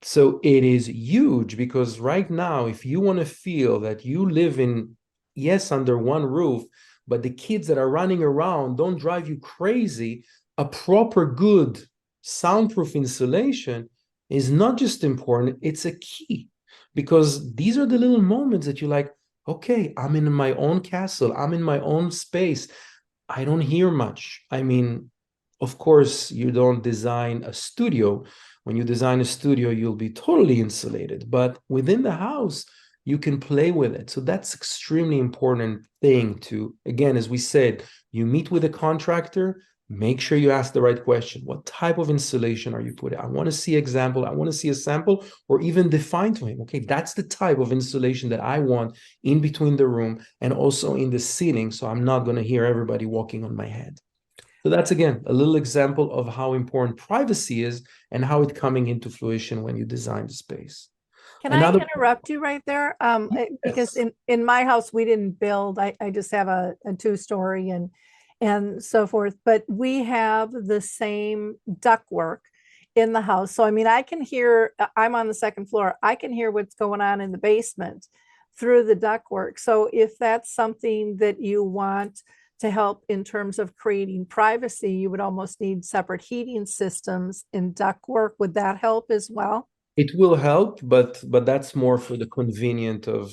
So it is huge, because right now, if you want to feel that you live in, yes, under one roof, but the kids that are running around don't drive you crazy, a proper good soundproof insulation is not just important, it's a key. Because these are the little moments that you're like, okay, I'm in my own castle, I'm in my own space, I don't hear much. I mean, of course, you don't design a studio. When you design a studio, you'll be totally insulated, but within the house, you can play with it. So that's extremely important thing to, again, as we said, you meet with a contractor, make sure you ask the right question. What type of insulation are you putting? I want to see example. I want to see a sample, or even define to him, okay, that's the type of insulation that I want in between the room and also in the ceiling. So I'm not going to hear everybody walking on my head. So that's, again, a little example of how important privacy is and how it's coming into fruition when you design the space. Can I Another, interrupt you right there? Because yes. in my house, we didn't build, I just have a two-story and so forth, but we have the same ductwork in the house. So I mean, I can hear, I'm on the second floor, I can hear what's going on in the basement through the ductwork. So if that's something that you want to help in terms of creating privacy, you would almost need separate heating systems in ductwork. Would that help as well? It will help, but that's more for the convenient of,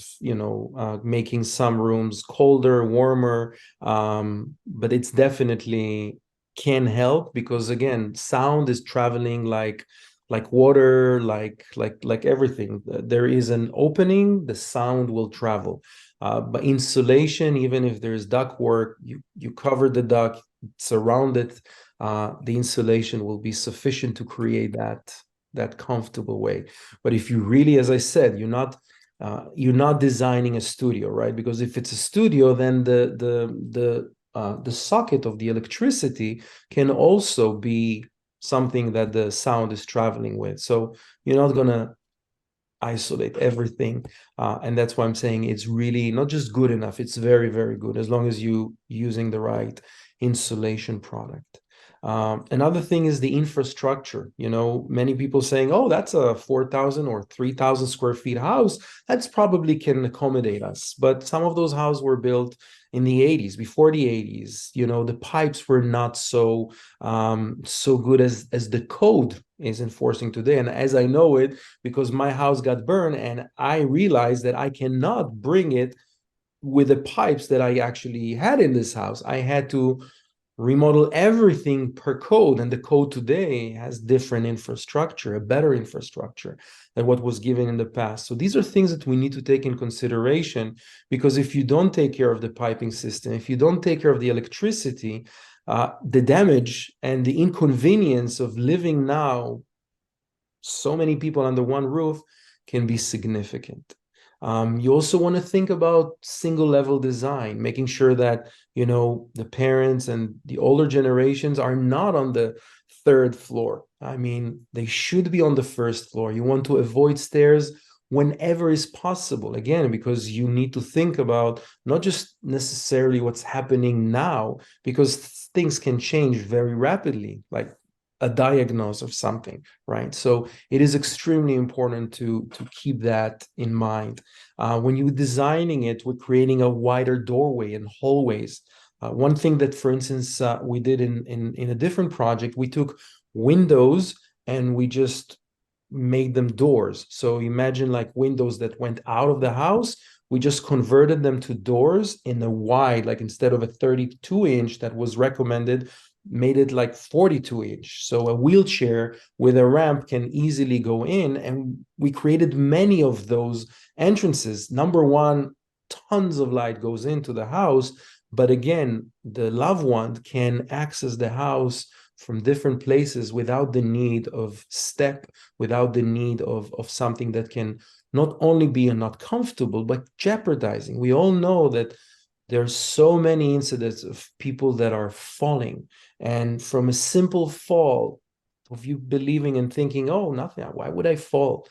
making some rooms colder, warmer. But it's definitely can help, because again, sound is traveling like water, like everything. There is an opening, the sound will travel. But insulation, even if there's duct work, you cover the duct, surround it, the insulation will be sufficient to create that comfortable way. But if you really, as I said, you're not designing a studio, right? Because if it's a studio, then the socket of the electricity can also be something that the sound is traveling with. So you're not gonna isolate everything, and that's why I'm saying it's really not just good enough, it's very, very good, as long as you using the right insulation product. Another thing is the infrastructure. Many people saying, "Oh, that's a 4,000 or 3,000 square feet house. That's probably can accommodate us." But some of those houses were built in the 80s, before the 80s. The pipes were not so good as the code is enforcing today. And as I know it, because my house got burned, and I realized that I cannot bring it with the pipes that I actually had in this house. I had to remodel everything per code, and the code today has different infrastructure, a better infrastructure than what was given in the past. So these are things that we need to take in consideration, because if you don't take care of the piping system, if you don't take care of the electricity, the damage and the inconvenience of living now so many people under one roof can be significant. You also want to think about single level design, making sure that, the parents and the older generations are not on the third floor. I mean, they should be on the first floor. You want to avoid stairs whenever is possible. Again, because you need to think about not just necessarily what's happening now, because things can change very rapidly, like a diagnosis of something, right? So it is extremely important to keep that in mind. When you're designing it, we're creating a wider doorway and hallways. One thing that, for instance, we did in a different project, we took windows and we just made them doors. So imagine like windows that went out of the house, we just converted them to doors in a wide, like instead of a 32-inch that was recommended, made it like 42-inch. So a wheelchair with a ramp can easily go in. And we created many of those entrances. Number one, tons of light goes into the house. But again, the loved one can access the house from different places without the need of step, without the need of something that can not only be not comfortable, but jeopardizing. We all know that there's so many incidents of people that are falling, and from a simple fall, of you believing and thinking, "Oh, nothing, why would I fall?"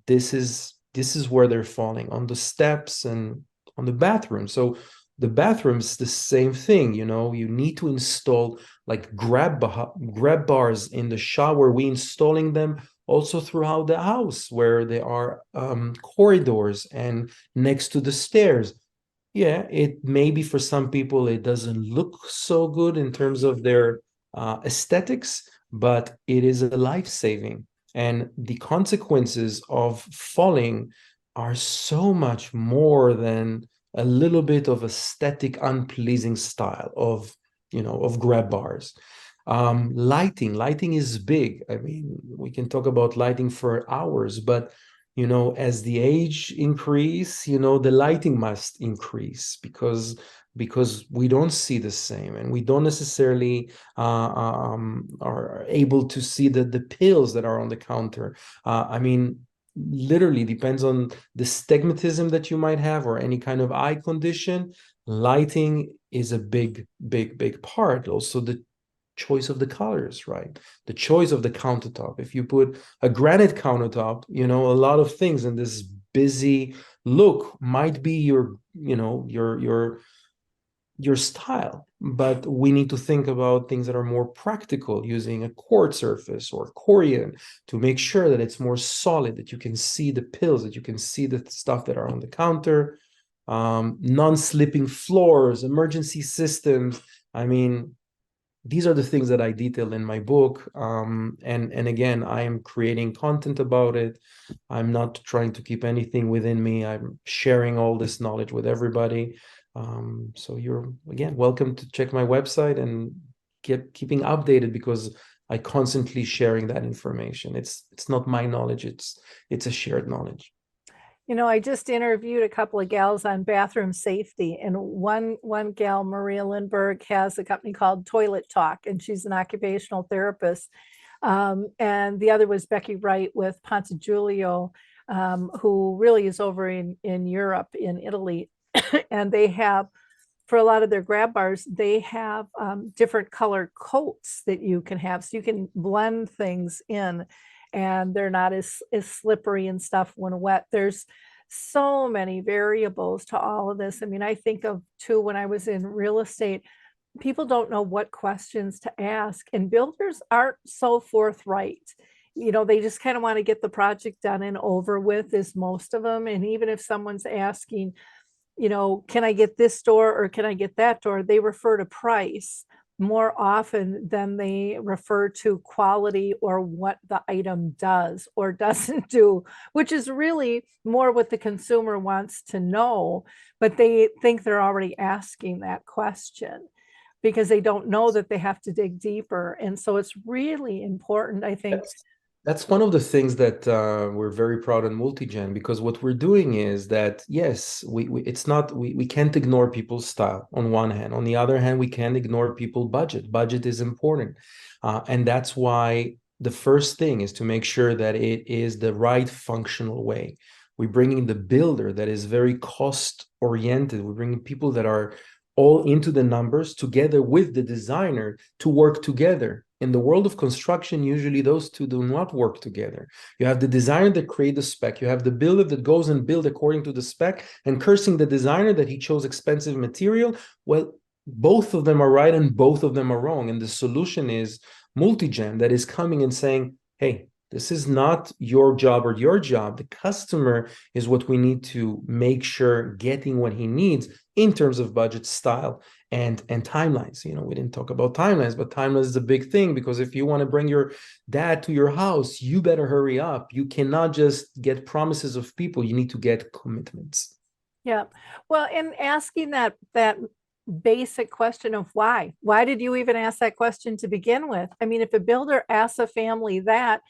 This is where they're falling, on the steps and on the bathroom. So the bathroom's the same thing. You need to install like grab bars in the shower. We installing them also throughout the house, where there are corridors and next to the stairs. Yeah, it maybe for some people it doesn't look so good in terms of their aesthetics, but it is a life-saving. And the consequences of falling are so much more than a little bit of aesthetic, unpleasing style of grab bars. Lighting is big. I mean, we can talk about lighting for hours, but as the age increase, the lighting must increase, because we don't see the same, and we don't necessarily are able to see the pills that are on the counter. I mean, literally depends on the stigmatism that you might have or any kind of eye condition. Lighting is a big part. Also, the choice of the colors, right? The choice of the countertop. If you put a granite countertop, a lot of things in this busy look might be your style, but we need to think about things that are more practical, using a quartz surface or corian to make sure that it's more solid, that you can see the pills, that you can see the stuff that are on the counter. Non-slipping floors, emergency systems. I mean, these are the things that I detail in my book. And again, I am creating content about it. I'm not trying to keep anything within me. I'm sharing all this knowledge with everybody. So you're, again, welcome to check my website and keeping updated, because I constantly sharing that information. It's not my knowledge. It's a shared knowledge. I just interviewed a couple of gals on bathroom safety, and one gal, Maria Lindberg, has a company called Toilet Talk, and she's an occupational therapist. And the other was Becky Wright with Ponte Giulio, who really is over in Europe, in Italy. And they have, for a lot of their grab bars, they have different color coats that you can have, so you can blend things in, and they're not as slippery and stuff when wet. There's so many variables to all of this. I mean, I think of too, when I was in real estate, people don't know what questions to ask, and builders aren't so forthright. They just kind of want to get the project done and over with, is most of them. And even if someone's asking, can I get this door or can I get that door, they refer to price more often than they refer to quality or what the item does or doesn't do, which is really more what the consumer wants to know. But they think they're already asking that question because they don't know that they have to dig deeper. And so it's really important, I think. That's one of the things that we're very proud in Multigen, because what we're doing is that, yes, it's not, we can't ignore people's style on one hand. On the other hand, we can't ignore people's budget. Budget is important. And that's why the first thing is to make sure that it is the right functional way. We bring in the builder that is very cost oriented. We bring in people that are all into the numbers together with the designer to work together. In the world of construction, usually those two do not work together. You have the designer that create the spec. You have the builder that goes and build according to the spec and cursing the designer that he chose expensive material. Well, both of them are right and both of them are wrong. And the solution is Multigen that is coming and saying, hey, this is not your job or your job. The customer is what we need to make sure getting what he needs in terms of budget, style, and timelines. We didn't talk about timelines, but timelines is a big thing, because if you want to bring your dad to your house, you better hurry up. You cannot just get promises of people. You need to get commitments. Yeah. Well, and asking that basic question of why did you even ask that question to begin with? I mean, if a builder asks a family that,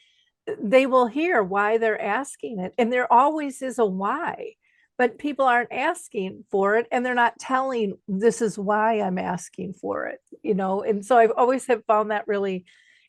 they will hear why they're asking it. And there always is a why, but people aren't asking for it. And they're not telling, this is why I'm asking for it, And so I've always have found that really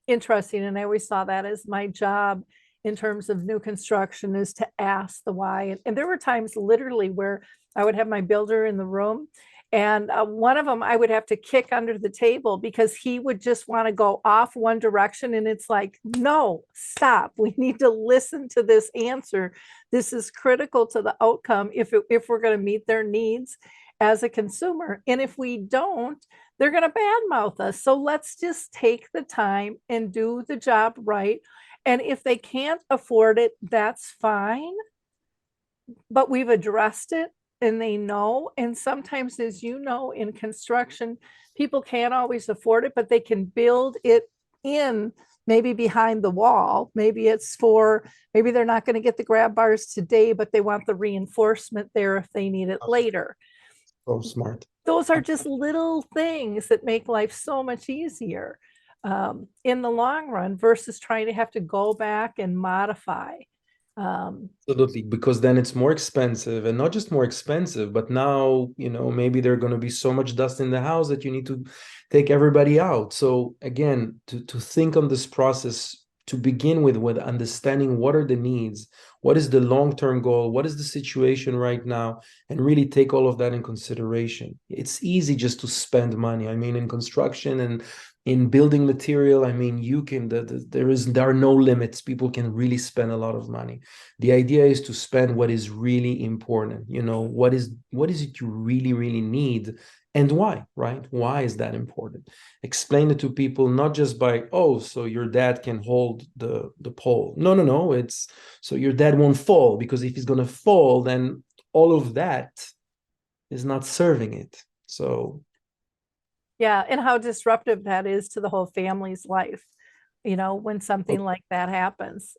interesting. And I always saw that as my job in terms of new construction, is to ask the why. And there were times literally where I would have my builder in the room, and one of them I would have to kick under the table because he would just want to go off one direction. And it's like, no, stop. We need to listen to this answer. This is critical to the outcome if we're going to meet their needs as a consumer. And if we don't, they're going to badmouth us. So let's just take the time and do the job right. And if they can't afford it, that's fine. But we've addressed it and they know. And sometimes, as you know, in construction, people can't always afford it, but they can build it in, maybe behind the wall. Maybe they're not going to get the grab bars today, but they want the reinforcement there if they need it later. So smart. Those are just little things that make life so much easier in the long run, versus trying to have to go back and modify. Absolutely, because then it's more expensive, and not just more expensive, but now, maybe there's going to be so much dust in the house that you need to take everybody out. So again, to think on this process, to begin with understanding what are the needs, what is the long-term goal, what is the situation right now, and really take all of that in consideration. It's easy just to spend money. I mean, in construction and in building material, I mean, there are no limits. People can really spend a lot of money. The idea is to spend what is really important. What is it you really, really need, and why, right? Why is that important? Explain it to people, not just by, oh, so your dad can hold the pole. No. It's so your dad won't fall, because if he's going to fall, then all of that is not serving it. So yeah, and how disruptive that is to the whole family's life, when something like that happens.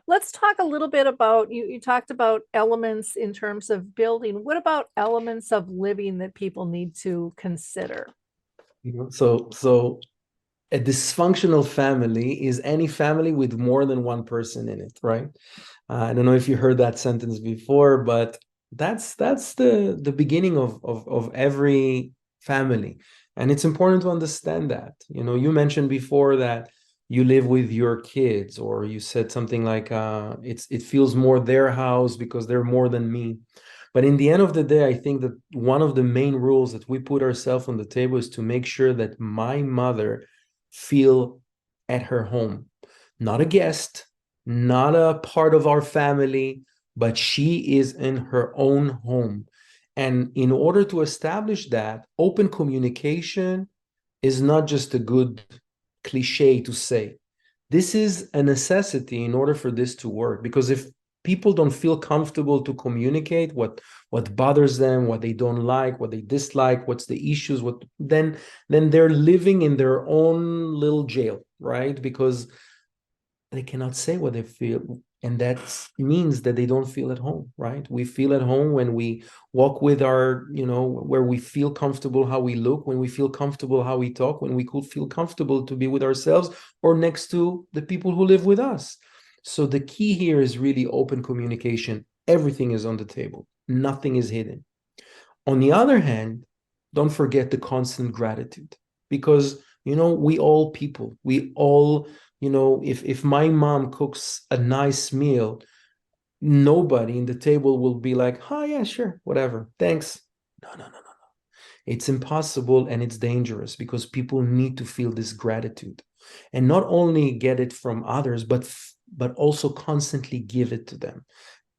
Let's talk a little bit about, you talked about elements in terms of building. What about elements of living that people need to consider? So a dysfunctional family is any family with more than one person in it, right? I don't know if you heard that sentence before, but that's the beginning of every family. And it's important to understand that. You mentioned before that you live with your kids, or you said something like it feels more their house because they're more than me. But in the end of the day, I think that one of the main rules that we put ourselves on the table is to make sure that my mother feel at her home, not a guest, not a part of our family, but she is in her own home. And in order to establish that, open communication is not just a good cliche to say. This is a necessity in order for this to work, because if people don't feel comfortable to communicate what bothers them, what they don't like, what they dislike, what's the issues, then they're living in their own little jail, right? Because they cannot say what they feel, and that means that they don't feel at home, right? We feel at home when we walk with our, where we feel comfortable how we look, when we feel comfortable how we talk, when we could feel comfortable to be with ourselves or next to the people who live with us. So the key here is really open communication. Everything is on the table, nothing is hidden. On the other hand, don't forget the constant gratitude, because we all people, we all, if my mom cooks a nice meal, nobody in the table will be like, oh yeah, sure, whatever, thanks. No, no, no, no. It's impossible, and it's dangerous, because people need to feel this gratitude, and not only get it from others, but also constantly give it to them.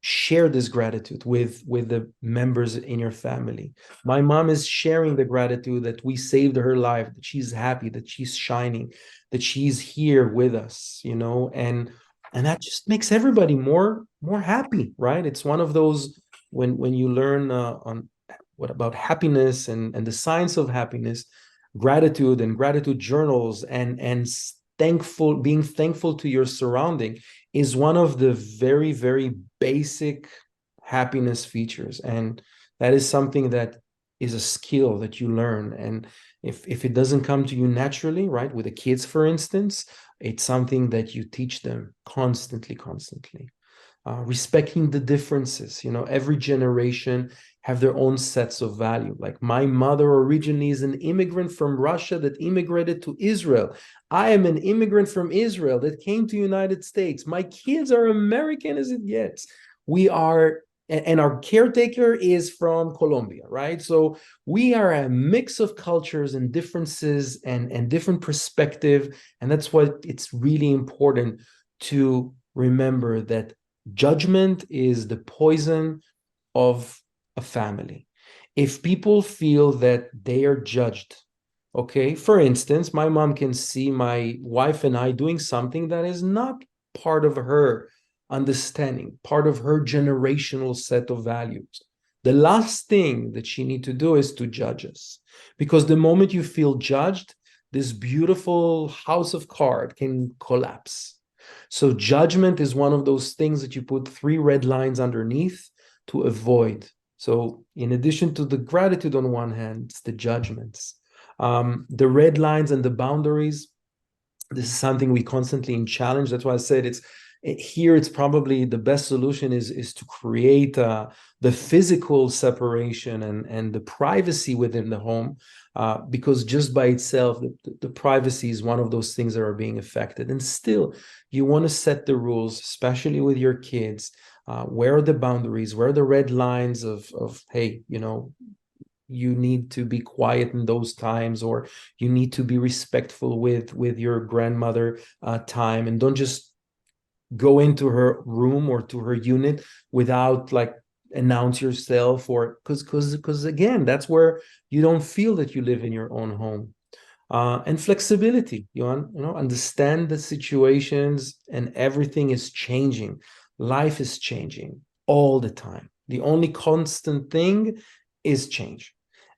Share this gratitude with the members in your family. My mom is sharing the gratitude that we saved her life, that she's happy, that she's shining, that she's here with us, and that just makes everybody more happy, right? It's one of those, when you learn on what about happiness and the science of happiness, gratitude and gratitude journals, and being thankful to your surrounding is one of the very, very basic happiness features. And that is something that is a skill that you learn. And if it doesn't come to you naturally, right, with the kids, for instance, it's something that you teach them constantly. Respecting the differences. Every generation have their own sets of value. Like, my mother originally is an immigrant from Russia that immigrated to Israel. I am an immigrant from Israel that came to United States. My kids are American as it gets. And our caretaker is from Colombia, right? So we are a mix of cultures and differences and different perspective. And that's why it's really important to remember that judgment is the poison of a family. If people feel that they are judged, okay, for instance, my mom can see my wife and I doing something that is not part of her understanding, part of her generational set of values. The last thing that she needs to do is to judge us, because the moment you feel judged, this beautiful house of cards can collapse. So judgment is one of those things that you put 3 red lines underneath to avoid. So in addition to the gratitude on one hand, it's the judgments. The red lines and the boundaries, this is something we constantly challenge. That's why I said it's probably the best solution is to create the physical separation and the privacy within the home, because just by itself, the privacy is one of those things that are being affected. And still, you want to set the rules, especially with your kids. Where are the boundaries? Where are the red lines of hey, you need to be quiet in those times, or you need to be respectful with your grandmother time, and don't just go into her room or to her unit without announce yourself, or because again, that's where you don't feel that you live in your own home. And flexibility, understand the situations, and everything is changing. Life is changing all the time. The only constant thing is change.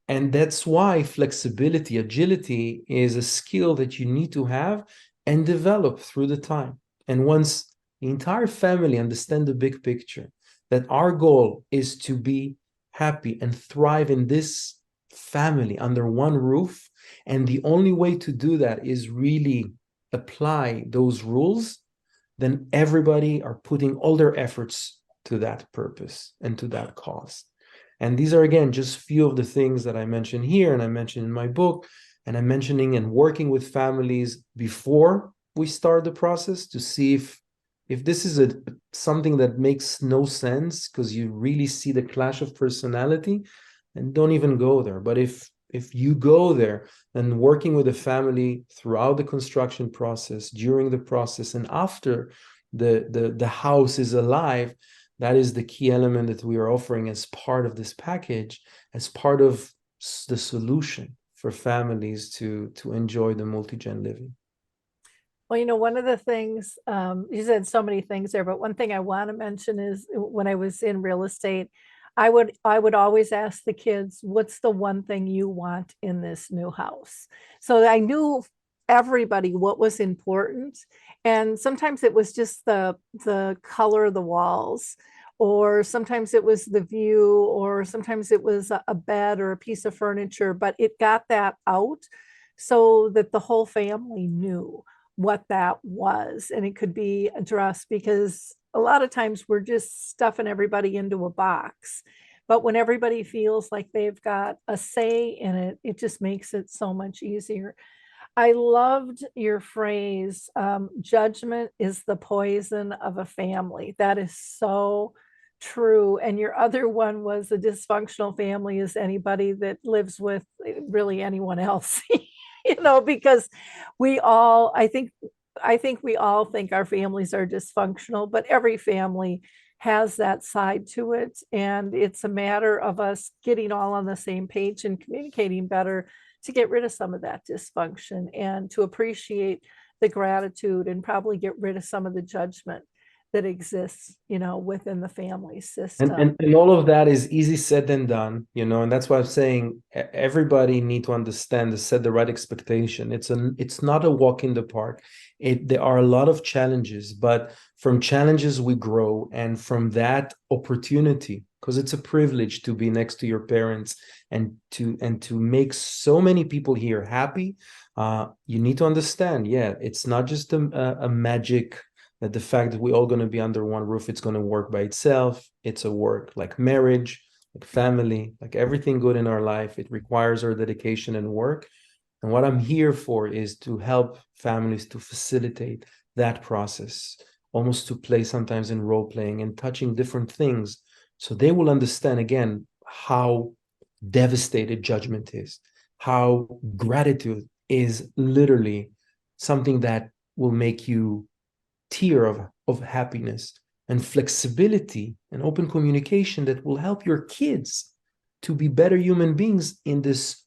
And that's why flexibility, agility is a skill that you need to have and develop through the time. And once the entire family understand the big picture, that our goal is to be happy and thrive in this family under one roof, and the only way to do that is really apply those rules, then everybody are putting all their efforts to that purpose and to that cause. And these are, again, just few of the things that I mentioned here, and I mentioned in my book, and I'm mentioning and working with families before we start the process to see if this is something that makes no sense, because you really see the clash of personality, and don't even go there. But if you go there, then working with the family throughout the construction process, during the process, and after the house is alive, That is the key element that we are offering as part of this package, as part of the solution for families to enjoy the multi-gen living. Well, one of the things, you said so many things there, but one thing I want to mention is when I was in real estate, I would always ask the kids, what's the one thing you want in this new house? So I knew everybody what was important. And sometimes it was just the color of the walls, or sometimes it was the view, or sometimes it was a bed or a piece of furniture, but it got that out so that the whole family knew what that was, and it could be addressed, because a lot of times we're just stuffing everybody into a box. But when everybody feels like they've got a say in it, it just makes it so much easier. I loved your phrase, judgment is the poison of a family. That is so true. And your other one was, a dysfunctional family is anybody that lives with really anyone else, because we all, I think we all think our families are dysfunctional, but every family has that side to it. And it's a matter of us getting all on the same page and communicating better to get rid of some of that dysfunction, and to appreciate the gratitude, and probably get rid of some of the judgment that exists, within the family And, system. and all of that is easy said than done, and that's why I'm saying everybody need to understand to set the right expectation. It's not a walk in the park. There are a lot of challenges, but from challenges we grow, and from that opportunity, because it's a privilege to be next to your parents and to make so many people here happy. You need to understand, it's not just a magic, that the fact that we're all going to be under one roof, it's going to work by itself. It's a work like marriage, like family, like everything good in our life. It requires our dedication and work. And what I'm here for is to help families to facilitate that process, almost to play sometimes in role playing and touching different things, so they will understand again how devastated judgment is, how gratitude is literally something that will make you tier of happiness, and flexibility and open communication that will help your kids to be better human beings in this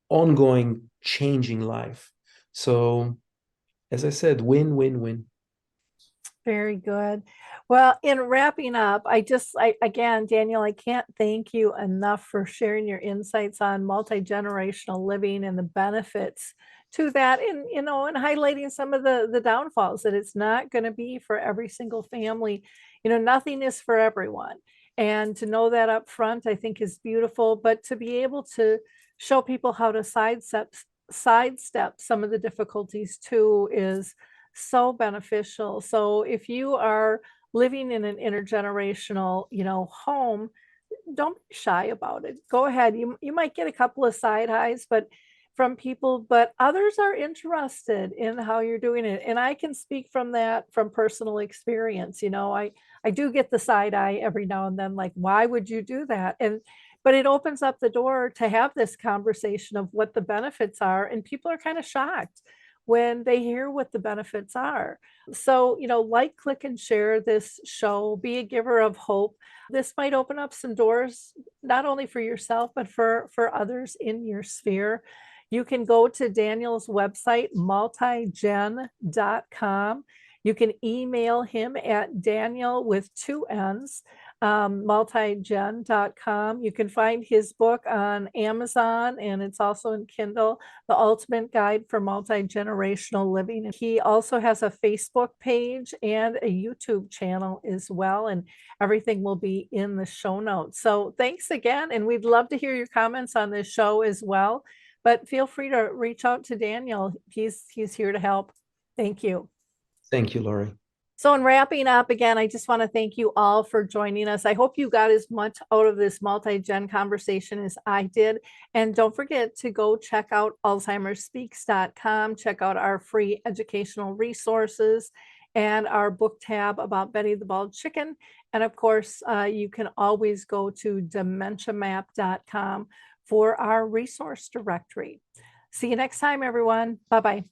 ongoing changing life. So, as I said, win, win, win. Very good. Well, in wrapping up, again, Danniel, I can't thank you enough for sharing your insights on multi-generational living and the benefits to that, and highlighting some of the downfalls, that it's not going to be for every single family. Nothing is for everyone. And to know that up front, I think, is beautiful. But to be able to show people how to sidestep some of the difficulties too is so beneficial. So if you are living in an intergenerational, home, don't be shy about it. Go ahead. You might get a couple of side eyes, but from people, but others are interested in how you're doing it. And I can speak from personal experience. I do get the side eye every now and then, like, why would you do that? But it opens up the door to have this conversation of what the benefits are, and people are kind of shocked when they hear what the benefits are. So, like, click, and share this show. Be a giver of hope. This might open up some doors, not only for yourself, but for others in your sphere. You can go to Danniel's website, multigen.com. You can email him at Danniel with 2 N's, multigen.com. You can find his book on Amazon, and it's also in Kindle, The Ultimate Guide for Multi-Generational Living. And he also has a Facebook page and a YouTube channel as well, and everything will be in the show notes. So thanks again, and we'd love to hear your comments on this show as well. But feel free to reach out to Danniel. He's here to help. Thank you. Thank you, Lori. So in wrapping up, again, I just want to thank you all for joining us. I hope you got as much out of this multi-gen conversation as I did. And don't forget to go check out alzheimersspeaks.com, check out our free educational resources and our book tab about Betty the Bald Chicken. And of course, you can always go to dementiamap.com for our resource directory. See you next time, everyone. Bye-bye.